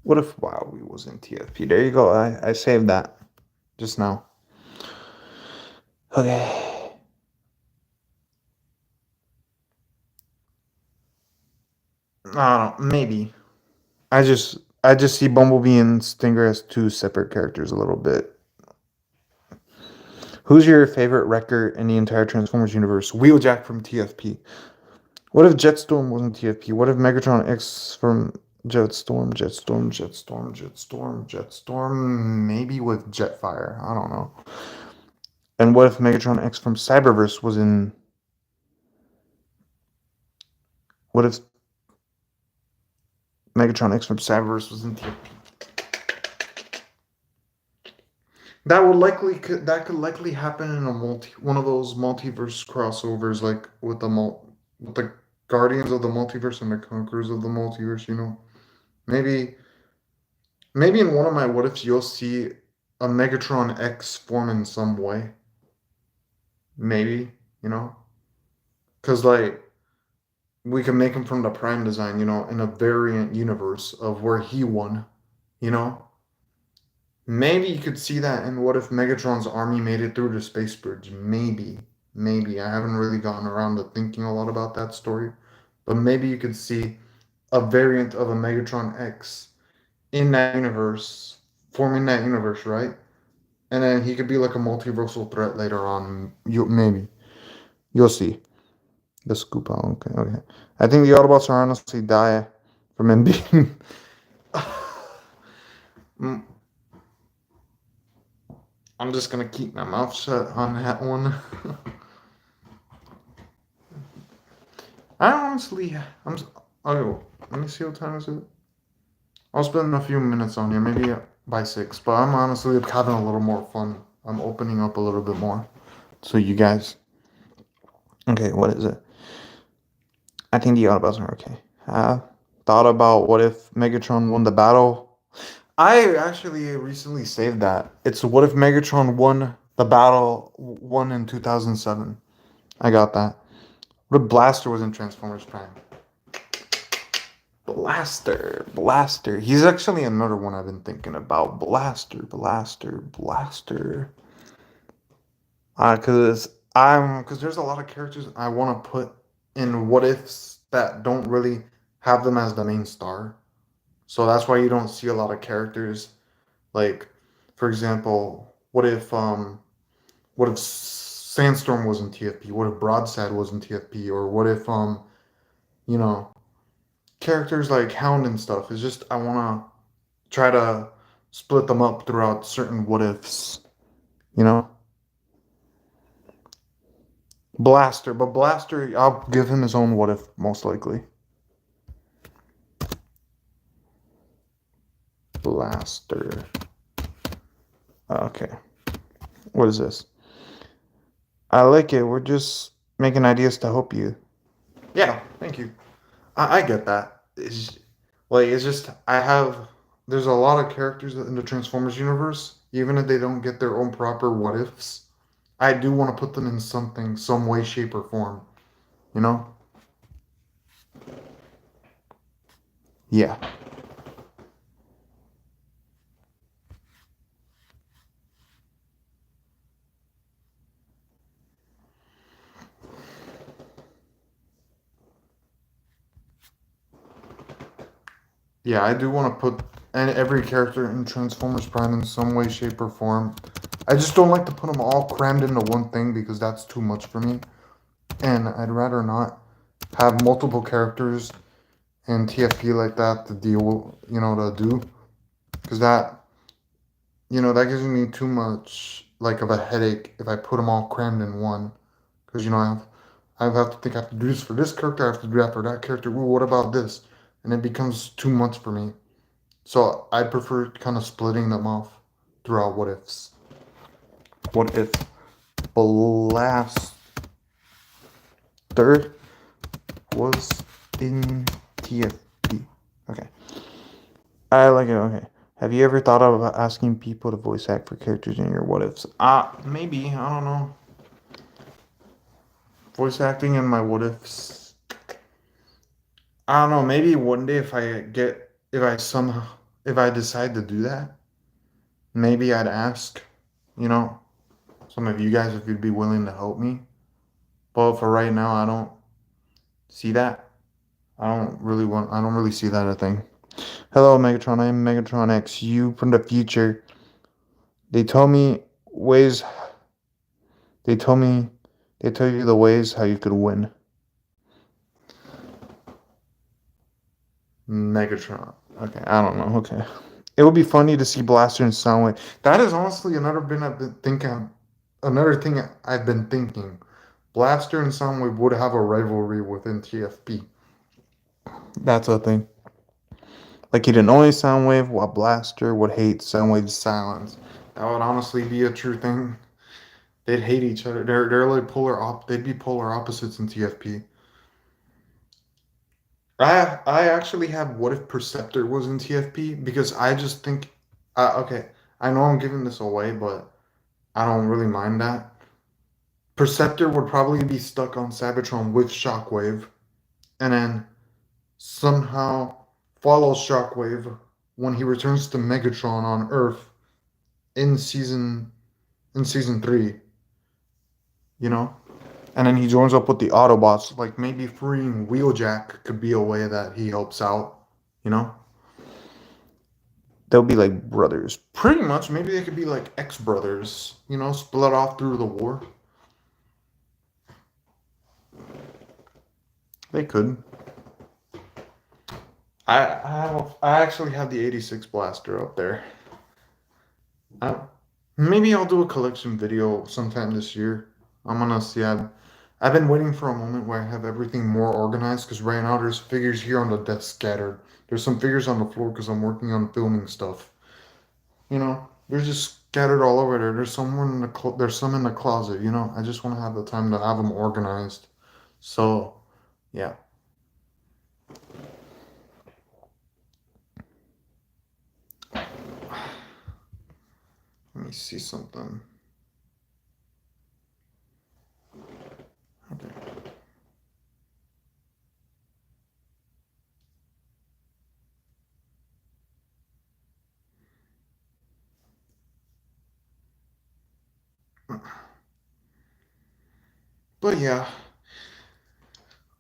What if Wild Wheel was in TFP? There you go. I saved that just now. Okay. I don't know. Maybe. I just see Bumblebee and Stinger as two separate characters a little bit. Who's your favorite wrecker in the entire Transformers universe? Wheeljack from TFP. What if Jetstorm wasn't TFP? What if Megatron X from Jetstorm, maybe with Jetfire? I don't know. And what if Megatron X from Cyberverse was in? What if Megatron X from Cyberverse was in TFP? That could likely happen in one of those multiverse crossovers, like with the Guardians of the Multiverse and the Conquerors of the Multiverse. Maybe maybe in one of my what ifs you'll see a Megatron X form in some way. Maybe because like we can make him from the Prime design, in a variant universe of where he won. You know, Maybe you could see that in what if Megatron's army made it through the space bridge? Maybe. I haven't really gotten around to thinking a lot about that story, but maybe you could see a variant of a Megatron X in that universe, forming that universe, right? And then he could be like a multiversal threat later on. Maybe you'll see the scoop out. Okay. I think the Autobots are honestly die from him being. I'm just gonna keep my mouth shut on that one. I honestly, oh, let me see what time is it. I'll spend a few minutes on here, maybe by 6. But I'm honestly having a little more fun. I'm opening up a little bit more. So you guys, okay, what is it? I think the Autobots are okay. Thought about what if Megatron won the battle. I actually recently saved that. It's what if Megatron won the battle won in 2007. I got that. What if Blaster was in Transformers Prime? Blaster. He's actually another one I've been thinking about. Blaster. Because there's a lot of characters I want to put in what ifs that don't really have them as the main star. So that's why you don't see a lot of characters. Like, for example, what if Sandstorm was in TFP? What if Broadside was in TFP? Or what if you know, characters like Hound and stuff? It's just I wanna try to split them up throughout certain what ifs, you know? Blaster, I'll give him his own what if, most likely. Blaster. Okay. What is this? I like it. We're just making ideas to help you. Yeah, thank you. I get that. It's just I have there's a lot of characters in the Transformers universe, even if they don't get their own proper what ifs. I do want to put them in something, some way, shape, or form. You know? Yeah. Yeah, I do want to put every character in Transformers Prime in some way, shape, or form. I just don't like to put them all crammed into one thing because that's too much for me. And I'd rather not have multiple characters in TFP like that to deal, to do. Because that gives me too much, like, of a headache if I put them all crammed in one. Because, I have to think I have to do this for this character, I have to do that for that character. Ooh, what about this? And it becomes too much for me. So I prefer kind of splitting them off throughout what ifs. What if Blaster was in TFP? Okay. I like it. Okay. Have you ever thought of asking people to voice act for characters in your what ifs? Maybe. I don't know. Voice acting in my what ifs. I don't know. Maybe one day if I decide to do that, maybe I'd ask, you know, some of you guys if you'd be willing to help me. But for right now, I don't see that. I don't really see that a thing. Hello, Megatron. I am Megatron X. You from the future. They told me ways. They told me. They tell you the ways how you could win. Megatron. Okay, I don't know. Okay. It would be funny to see Blaster and Soundwave. That is honestly another thing I've been thinking. Blaster and Soundwave would have a rivalry within TFP. That's a thing. Like he didn't only Soundwave, while Blaster would hate Soundwave's silence. That would honestly be a true thing. They'd hate each other. They're like they'd be polar opposites in TFP. I actually have what if Perceptor was in TFP because I just think okay, I know I'm giving this away, but I don't really mind that. Perceptor would probably be stuck on Cybertron with Shockwave, and then somehow follow Shockwave when he returns to Megatron on Earth in season 3, you know? And then he joins up with the Autobots, like maybe freeing Wheeljack could be a way that he helps out, you know? They'll be like brothers. Pretty much, maybe they could be like ex-brothers, split off through the war. They could. I actually have the 86 blaster up there. I, Maybe I'll do a collection video sometime this year. I'm gonna see. I've been waiting for a moment where I have everything more organized because right now there's figures here on the desk scattered. There's some figures on the floor because I'm working on filming stuff. They're just scattered all over there. There's some in the closet. I just want to have the time to have them organized. So, yeah. Let me see something. Okay. But yeah,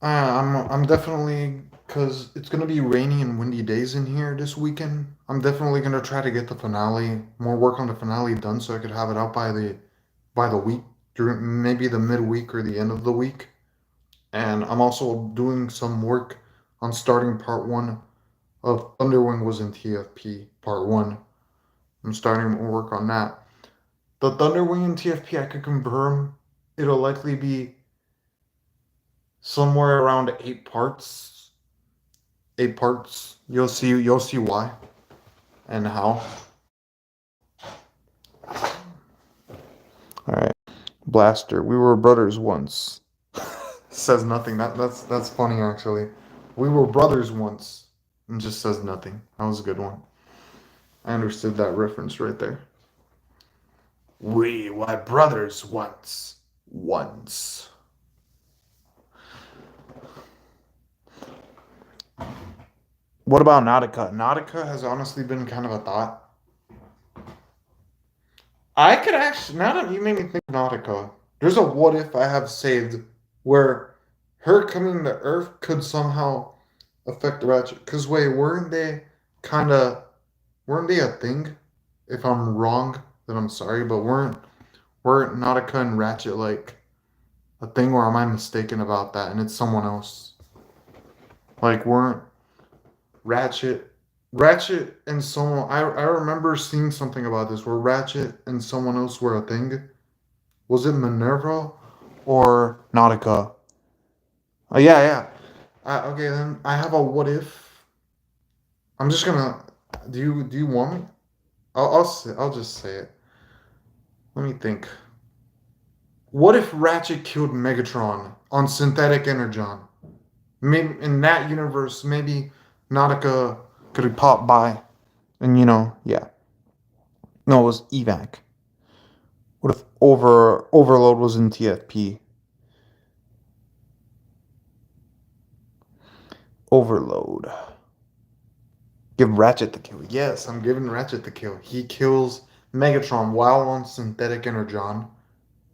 I'm definitely because it's gonna be rainy and windy days in here this weekend. I'm definitely gonna try to get the finale, more work on the finale done, so I could have it out by the week, during maybe the midweek or the end of the week. And I'm also doing some work on starting part one of Thunderwing was in TFP part one. I'm starting work on that. The Thunderwing in TFP, I could confirm it'll likely be somewhere around 8 parts. 8 parts. You'll see why and how. All right. Blaster. We were brothers once. Says nothing. That's funny actually. We were brothers once and just says nothing. That was a good one. I understood that reference right there. We were brothers once. Once. What about Nautica? Nautica has honestly been kind of a thought. I could actually, now that you made me think of Nautica, there's a what if I have saved where her coming to Earth could somehow affect Ratchet. Because, wait, weren't they a thing? If I'm wrong, then I'm sorry, but weren't Nautica and Ratchet like a thing, or am I mistaken about that and it's someone else? Like, weren't Ratchet. Ratchet and someone. I remember seeing something about this where Ratchet and someone else were a thing. Was it Minerva or Nautica? Oh, yeah, yeah. Okay, then I have a what if. I'm just gonna. Do you want me? I'll just say it. Let me think. What if Ratchet killed Megatron on Synthetic Energon? Maybe in that universe, maybe Nautica could have popped by, and yeah. No, it was evac. What if overload was in TFP? Overload. Give Ratchet the kill. Yes, I'm giving Ratchet the kill. He kills Megatron while on Synthetic Energon.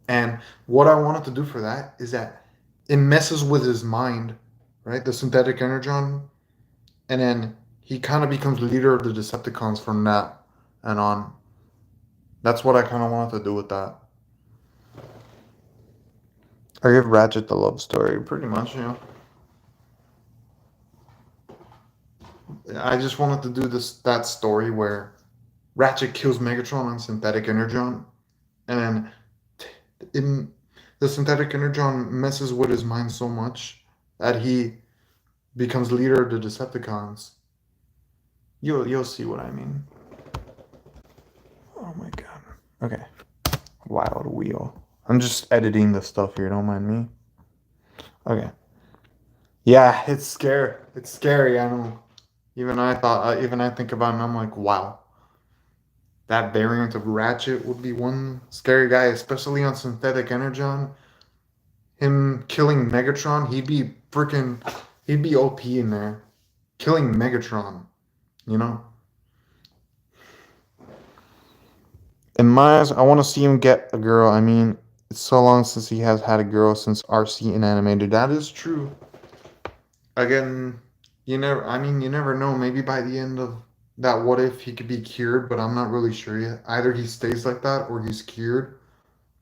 And what I wanted to do for that is that it messes with his mind, right? The Synthetic Energon. And then he kind of becomes leader of the Decepticons from that and on. That's what I kind of wanted to do with that. I give Ratchet the love story, pretty much. I just wanted to do that story where Ratchet kills Megatron on Synthetic Energon, and then in the Synthetic Energon messes with his mind so much that he becomes leader of the Decepticons. You'll see what I mean. Oh my god. Okay. Wild wheel. I'm just editing the stuff here. Don't mind me. Okay. Yeah, it's scary. It's scary. I know. Even I think about it, and I'm like, wow. That variant of Ratchet would be one scary guy, especially on Synthetic Energon. Him killing Megatron, he'd be OP in there. Killing Megatron, you know? In my eyes, I want to see him get a girl. I mean, it's so long since he has had a girl since RC and animated. That is true. Again, you never know. Maybe by the end of that, what if he could be cured, but I'm not really sure yet. Either he stays like that or he's cured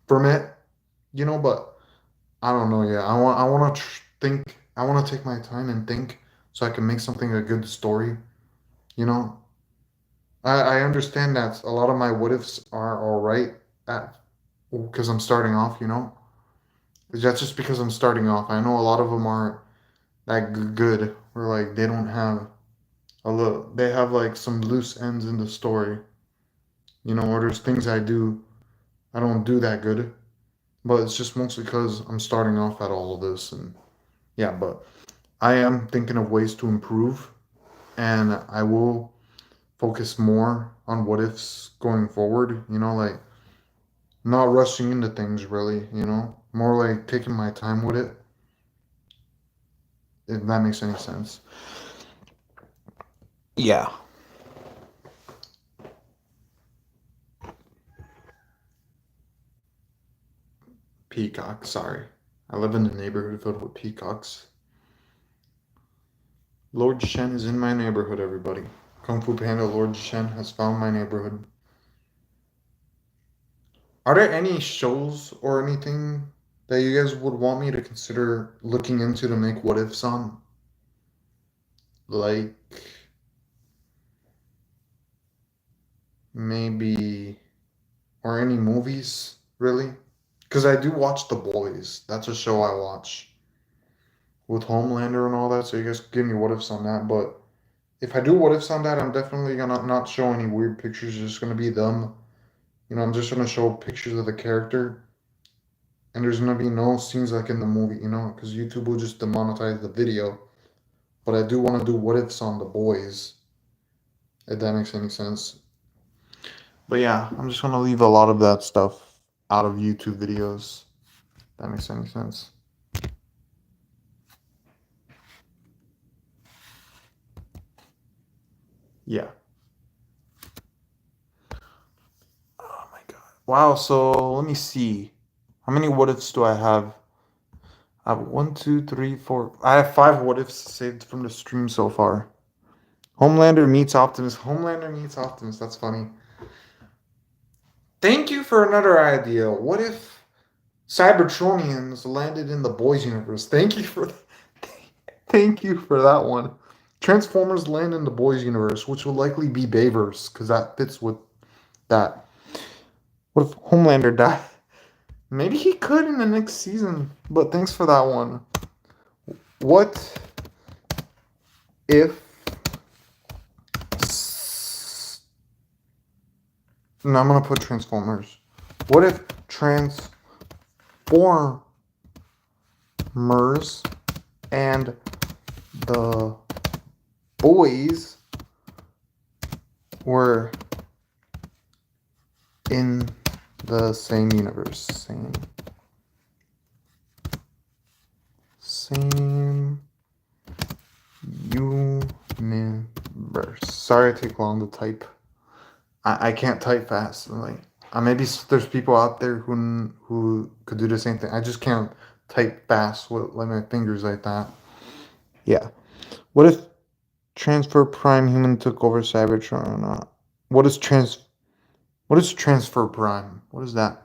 from it, but I don't know yet. I want to think. I want to take my time and think so I can make something a good story. You know, I understand that a lot of my what ifs are all right at because I'm starting off. That's just because I'm starting off. I know a lot of them aren't that good. Or like they don't have a little. They have like some loose ends in the story. Or there's things I don't do that good. But it's just mostly because I'm starting off at all of this and yeah. But I am thinking of ways to improve, and I will focus more on what ifs going forward. Like not rushing into things really. More like taking my time with it. If that makes any sense. Yeah. Peacock. Sorry, I live in a neighborhood filled with peacocks. Lord Shen is in my neighborhood. Everybody, Kung Fu Panda Lord Shen has found my neighborhood. Are there any shows or anything that you guys would want me to consider looking into to make what ifs on? Like maybe, or any movies, really? Because I do watch The Boys. That's a show I watch with Homelander and all that. So you guys can give me what ifs on that. But if I do what ifs on that, I'm definitely gonna not show any weird pictures. It's just gonna be them. I'm just gonna show pictures of the character, and there's gonna be no scenes like in the movie. Because YouTube will just demonetize the video. But I do want to do what ifs on The Boys, if that makes any sense. But yeah, I'm just gonna leave a lot of that stuff out of YouTube videos. If that makes any sense. Yeah. Oh my god. Wow, so let me see. How many what ifs do I have? I have one, two, three, four. I have five what ifs saved from the stream so far. Homelander meets Optimus. Homelander meets Optimus. That's funny. Thank you for another idea. What if Cybertronians landed in the boys universe? Thank you for that one. Transformers land in the boys universe, which will likely be Bayverse, because that fits with that. What if Homelander died? Maybe he could in the next season, but thanks for that one. What if? No, I'm gonna put Transformers. What if Transformers and the boys were in the same universe? Same universe. Sorry I take long to type. I can't type fast. Like maybe there's people out there who could do the same thing. I just can't type fast with like my fingers like that. Yeah. What if Transfer Prime Human took over Cybertron or not? What is Transfer Prime? What is that?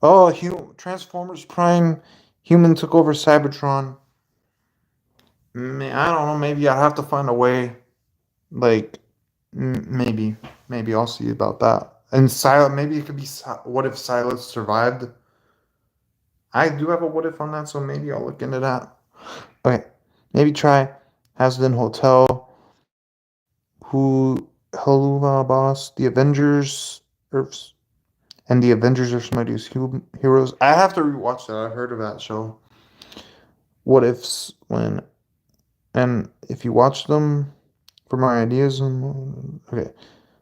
Oh, Transformers Prime Human took over Cybertron. I don't know. Maybe I have to find a way. Like, maybe I'll see about that. And Silent, maybe it could be. What if Silas survived? I do have a what if on that, so maybe I'll look into that. Okay, maybe try Hasbin Hotel. Who Helluva Boss, the Avengers, Earths, and the Avengers are Mightiest Heroes. I have to rewatch that. I've heard of that show. What ifs when and if you watch them for my ideas and okay.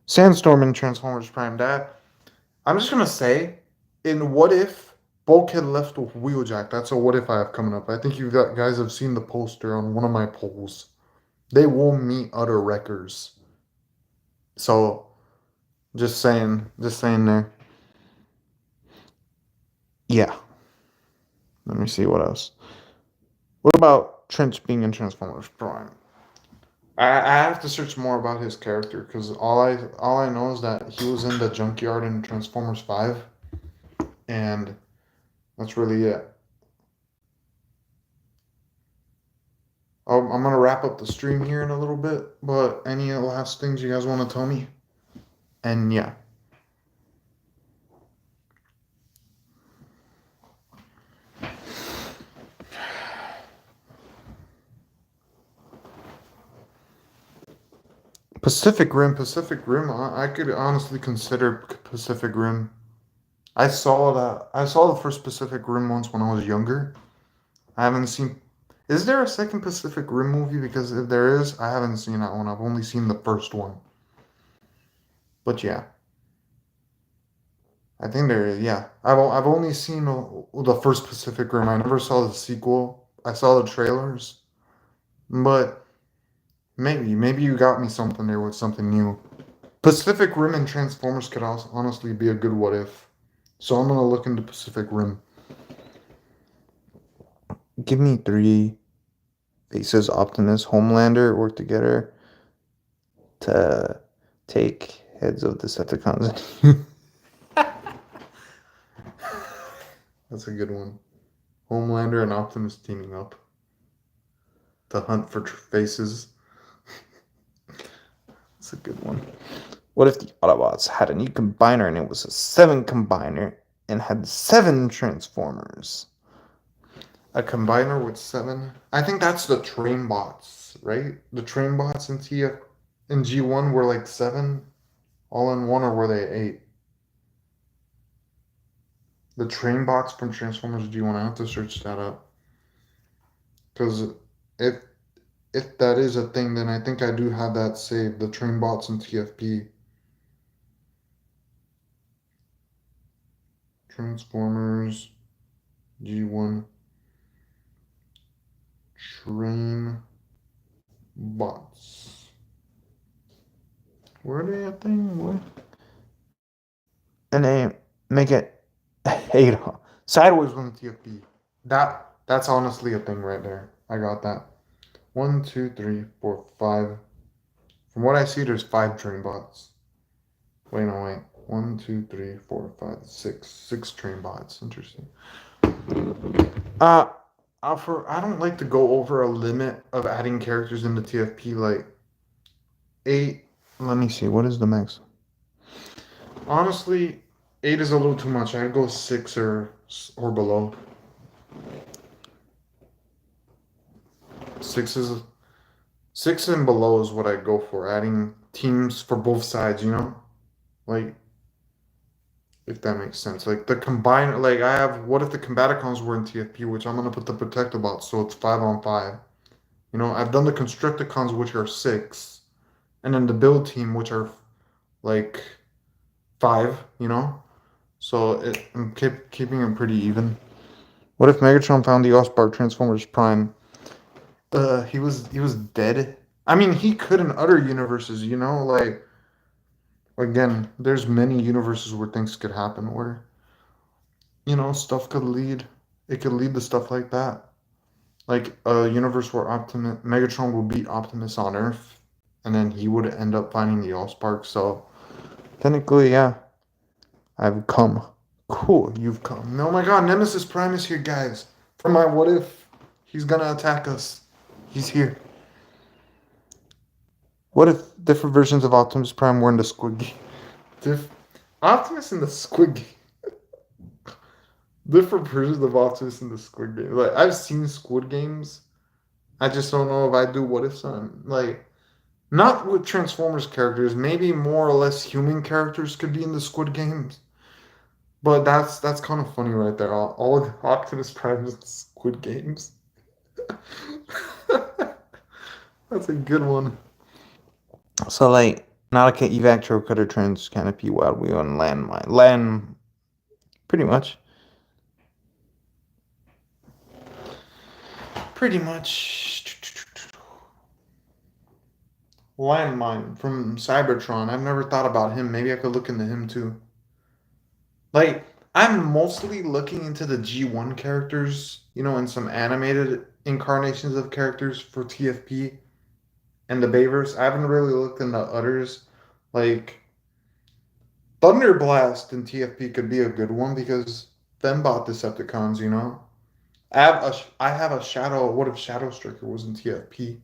Sandstorm and Transformers Prime Dad. I'm just gonna say, in what if Bulkhead left with Wheeljack? That's a what if I have coming up. I think you guys have seen the poster on one of my polls. They will meet other wreckers. So just saying there. Yeah. Let me see what else. What about Trench being in Transformers Prime? I have to search more about his character because all I know is that he was in the junkyard in Transformers 5, and that's really it. I'm gonna wrap up the stream here in a little bit, but any last things you guys want to tell me? And yeah, Pacific Rim. I could honestly consider Pacific Rim. I saw the first Pacific Rim once when I was younger. I haven't seen. Is there a second Pacific Rim movie? Because if there is, I haven't seen that one. I've only seen the first one. But yeah, I think there is. Yeah, I've only seen the first Pacific Rim. I never saw the sequel. I saw the trailers, but maybe you got me something there with something new. Pacific Rim and Transformers could also honestly be a good what if. So I'm gonna look into Pacific Rim. Give me three faces: Optimus, Homelander work together to take heads of Decepticons. That's a good one. Homelander and Optimus teaming up to hunt for faces. That's a good one. What if the Autobots had a new combiner and it was a 7 combiner and had 7 Transformers? A combiner with 7? I think that's the train bots, right? The train bots in TF in G1 were like 7 all in one, or were they 8? The train bots from Transformers G1. I have to search that up. Because if if that is a thing, then I think I do have that saved. The train bots in TFP. Transformers G1 train bots. Where are they at thing? What? And they make it 8 sideways with the TFP. That's honestly a thing right there. I got that. 1, 2, 3, 4, 5. From what I see, there's 5 train bots. Wait, no, wait. 1, 2, 3, 4, 5, 6. 6 train bots. Interesting. Uh, I don't like to go over a limit of adding characters in the TFP. Like 8. Let me see. What is the max? Honestly, 8 is a little too much. I'd go 6 or below. 6 and below is what I'd go for. Adding teams for both sides, like if that makes sense. Like the combine, like I have. What if the Combaticons were in TFP, which I'm gonna put the Protectobots, so it's 5-on-5. I've done the Constructicons, which are 6, and then the build team, which are like 5. So I'm keeping it pretty even. What if Megatron found the Allspark Transformers Prime? He was dead. I mean, he could in other universes, like again, there's many universes where things could happen where, stuff could lead. It could lead to stuff like that. Like a universe where Megatron will beat Optimus on Earth, and then he would end up finding the Allspark. So technically, yeah, I've come. Cool, you've come. Oh my God, Nemesis Prime is here, guys. For my what if he's gonna attack us? He's here. What if different versions of Optimus Prime were in the Squid Game? Optimus in the Squid Game. Different versions of Optimus in the Squid Game. Like I've seen Squid Games. I just don't know if I do what if on like not with Transformers characters. Maybe more or less human characters could be in the Squid Games. But that's kind of funny right there. All of Optimus Prime in Squid Games. That's a good one. So like Nautica Evac Cutter Trans Canopy Wild Wheel and Landmine. Land pretty much. Pretty much. Landmine from Cybertron. I've never thought about him. Maybe I could look into him too. Like, I'm mostly looking into the G1 characters, and some animated incarnations of characters for TFP and the Bayverse. I haven't really looked into others. Like, Thunder Blast in TFP could be a good one because Fembot Decepticons, I have a Shadow. What if Shadow Striker was in TFP?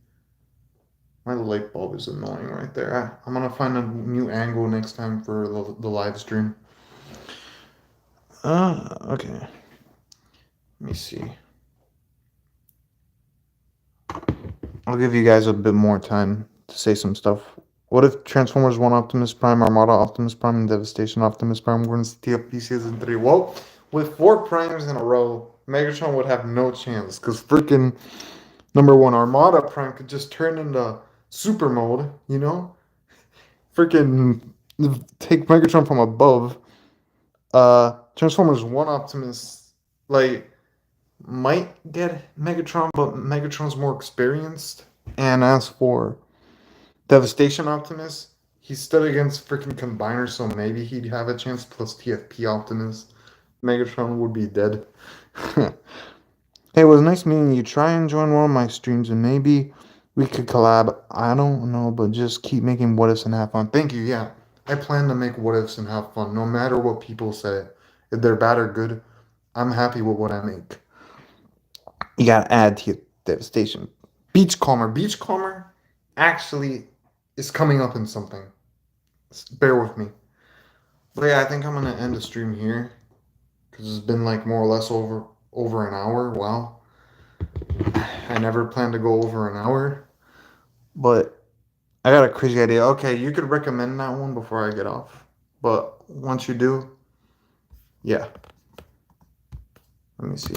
My light bulb is annoying right there. I'm gonna find a new angle next time for the live stream. Okay. Let me see. I'll give you guys a bit more time to say some stuff. What if Transformers 1 Optimus Prime, Armada Optimus Prime, and Devastation Optimus Prime were in TFP Season 3? Well, with 4 primes in a row, Megatron would have no chance because freaking number 1 Armada Prime could just turn into super mode, Freaking take Megatron from above. Transformers 1 Optimus, like, might get Megatron, but Megatron's more experienced. And as for Devastation Optimus, he stood against freaking Combiner, so maybe he'd have a chance. Plus TFP Optimus, Megatron would be dead. Hey, it was nice meeting you. Try and join one of my streams, and maybe we could collab. I don't know, but just keep making what ifs and have fun. Thank you. Yeah, I plan to make what ifs and have fun, no matter what people say. If they're bad or good, I'm happy with what I make. You gotta add to your Devastation. Beachcomber. Beachcomber actually is coming up in something. Bear with me. But yeah, I think I'm gonna end the stream here because it's been like more or less over an hour. Wow. I never planned to go over an hour, but I got a crazy idea. Okay, you could recommend that one before I get off, but once you do, yeah. Let me see.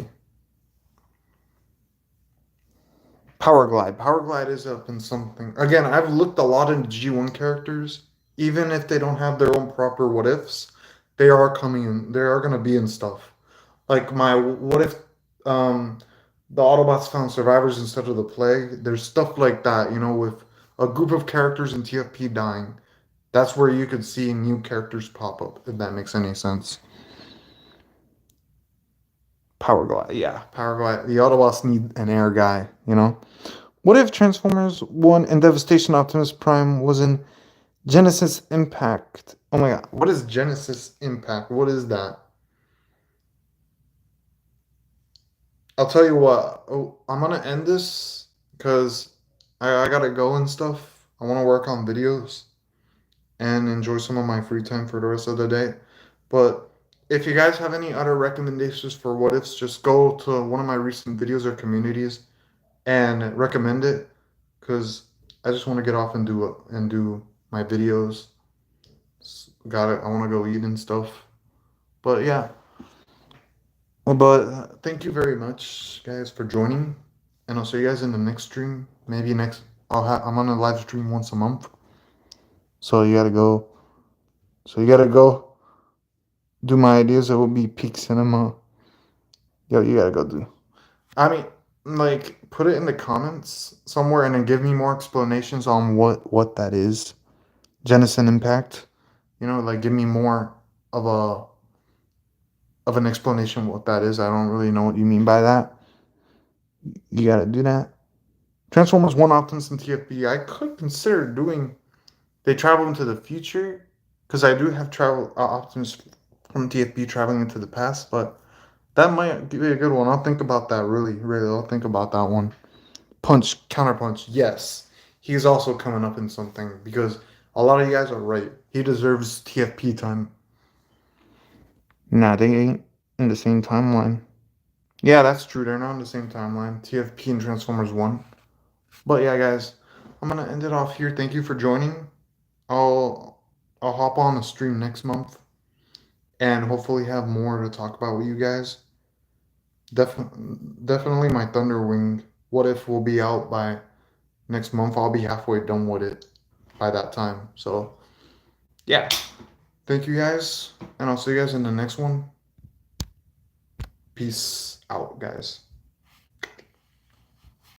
Power Glide. Power Glide is up in something. Again, I've looked a lot into G1 characters, even if they don't have their own proper what ifs. they are coming in. They are gonna be in stuff. Like my what if um the Autobots found survivors instead of the plague? There's stuff like that, with a group of characters in TFP dying. That's where you could see new characters pop up, if that makes any sense. Power Glide, yeah, Power Glide. The Autobots need an air guy. What if Transformers 1 and Devastation Optimus Prime was in Genesis Impact? Oh my god, what is Genesis Impact? What is that? I'll tell you what. Oh, I'm gonna end this because I gotta go and stuff. I want to work on videos and enjoy some of my free time for the rest of the day. But if you guys have any other recommendations for what ifs, just go to one of my recent videos or communities and recommend it because I just want to get off and do my videos. Got it. I want to go eat and stuff. But yeah. But thank you very much, guys, for joining, and I'll see you guys in the next stream. Maybe next. I'm on a live stream once a month, so you gotta go. So you gotta go do my ideas. It will be peak cinema. Yo, you gotta go do. I mean, like, put it in the comments somewhere, and then give me more explanations on what that is. Genesis Impact. Like, give me more of an explanation what that is. I don't really know what you mean by that. You gotta do that. Transformers 1 Optimus and TFB. I could consider doing. They travel into the future because I do have travel Optimus from TFB traveling into the past, but that might be a good one. I'll think about that. Really, really. I'll think about that one. Punch, counterpunch. Yes, he's also coming up in something because a lot of you guys are right. He deserves TFP time. Nah, they ain't in the same timeline. Yeah, that's true. They're not in the same timeline. TFP and Transformers 1. But yeah, guys, I'm gonna end it off here. Thank you for joining. I'll I'll hop on the stream next month and hopefully have more to talk about with you guys. Definitely my Thunderwing What If will be out by next month. I'll be halfway done with it by that time. So yeah. Thank you guys, and I'll see you guys in the next one. Peace out, guys.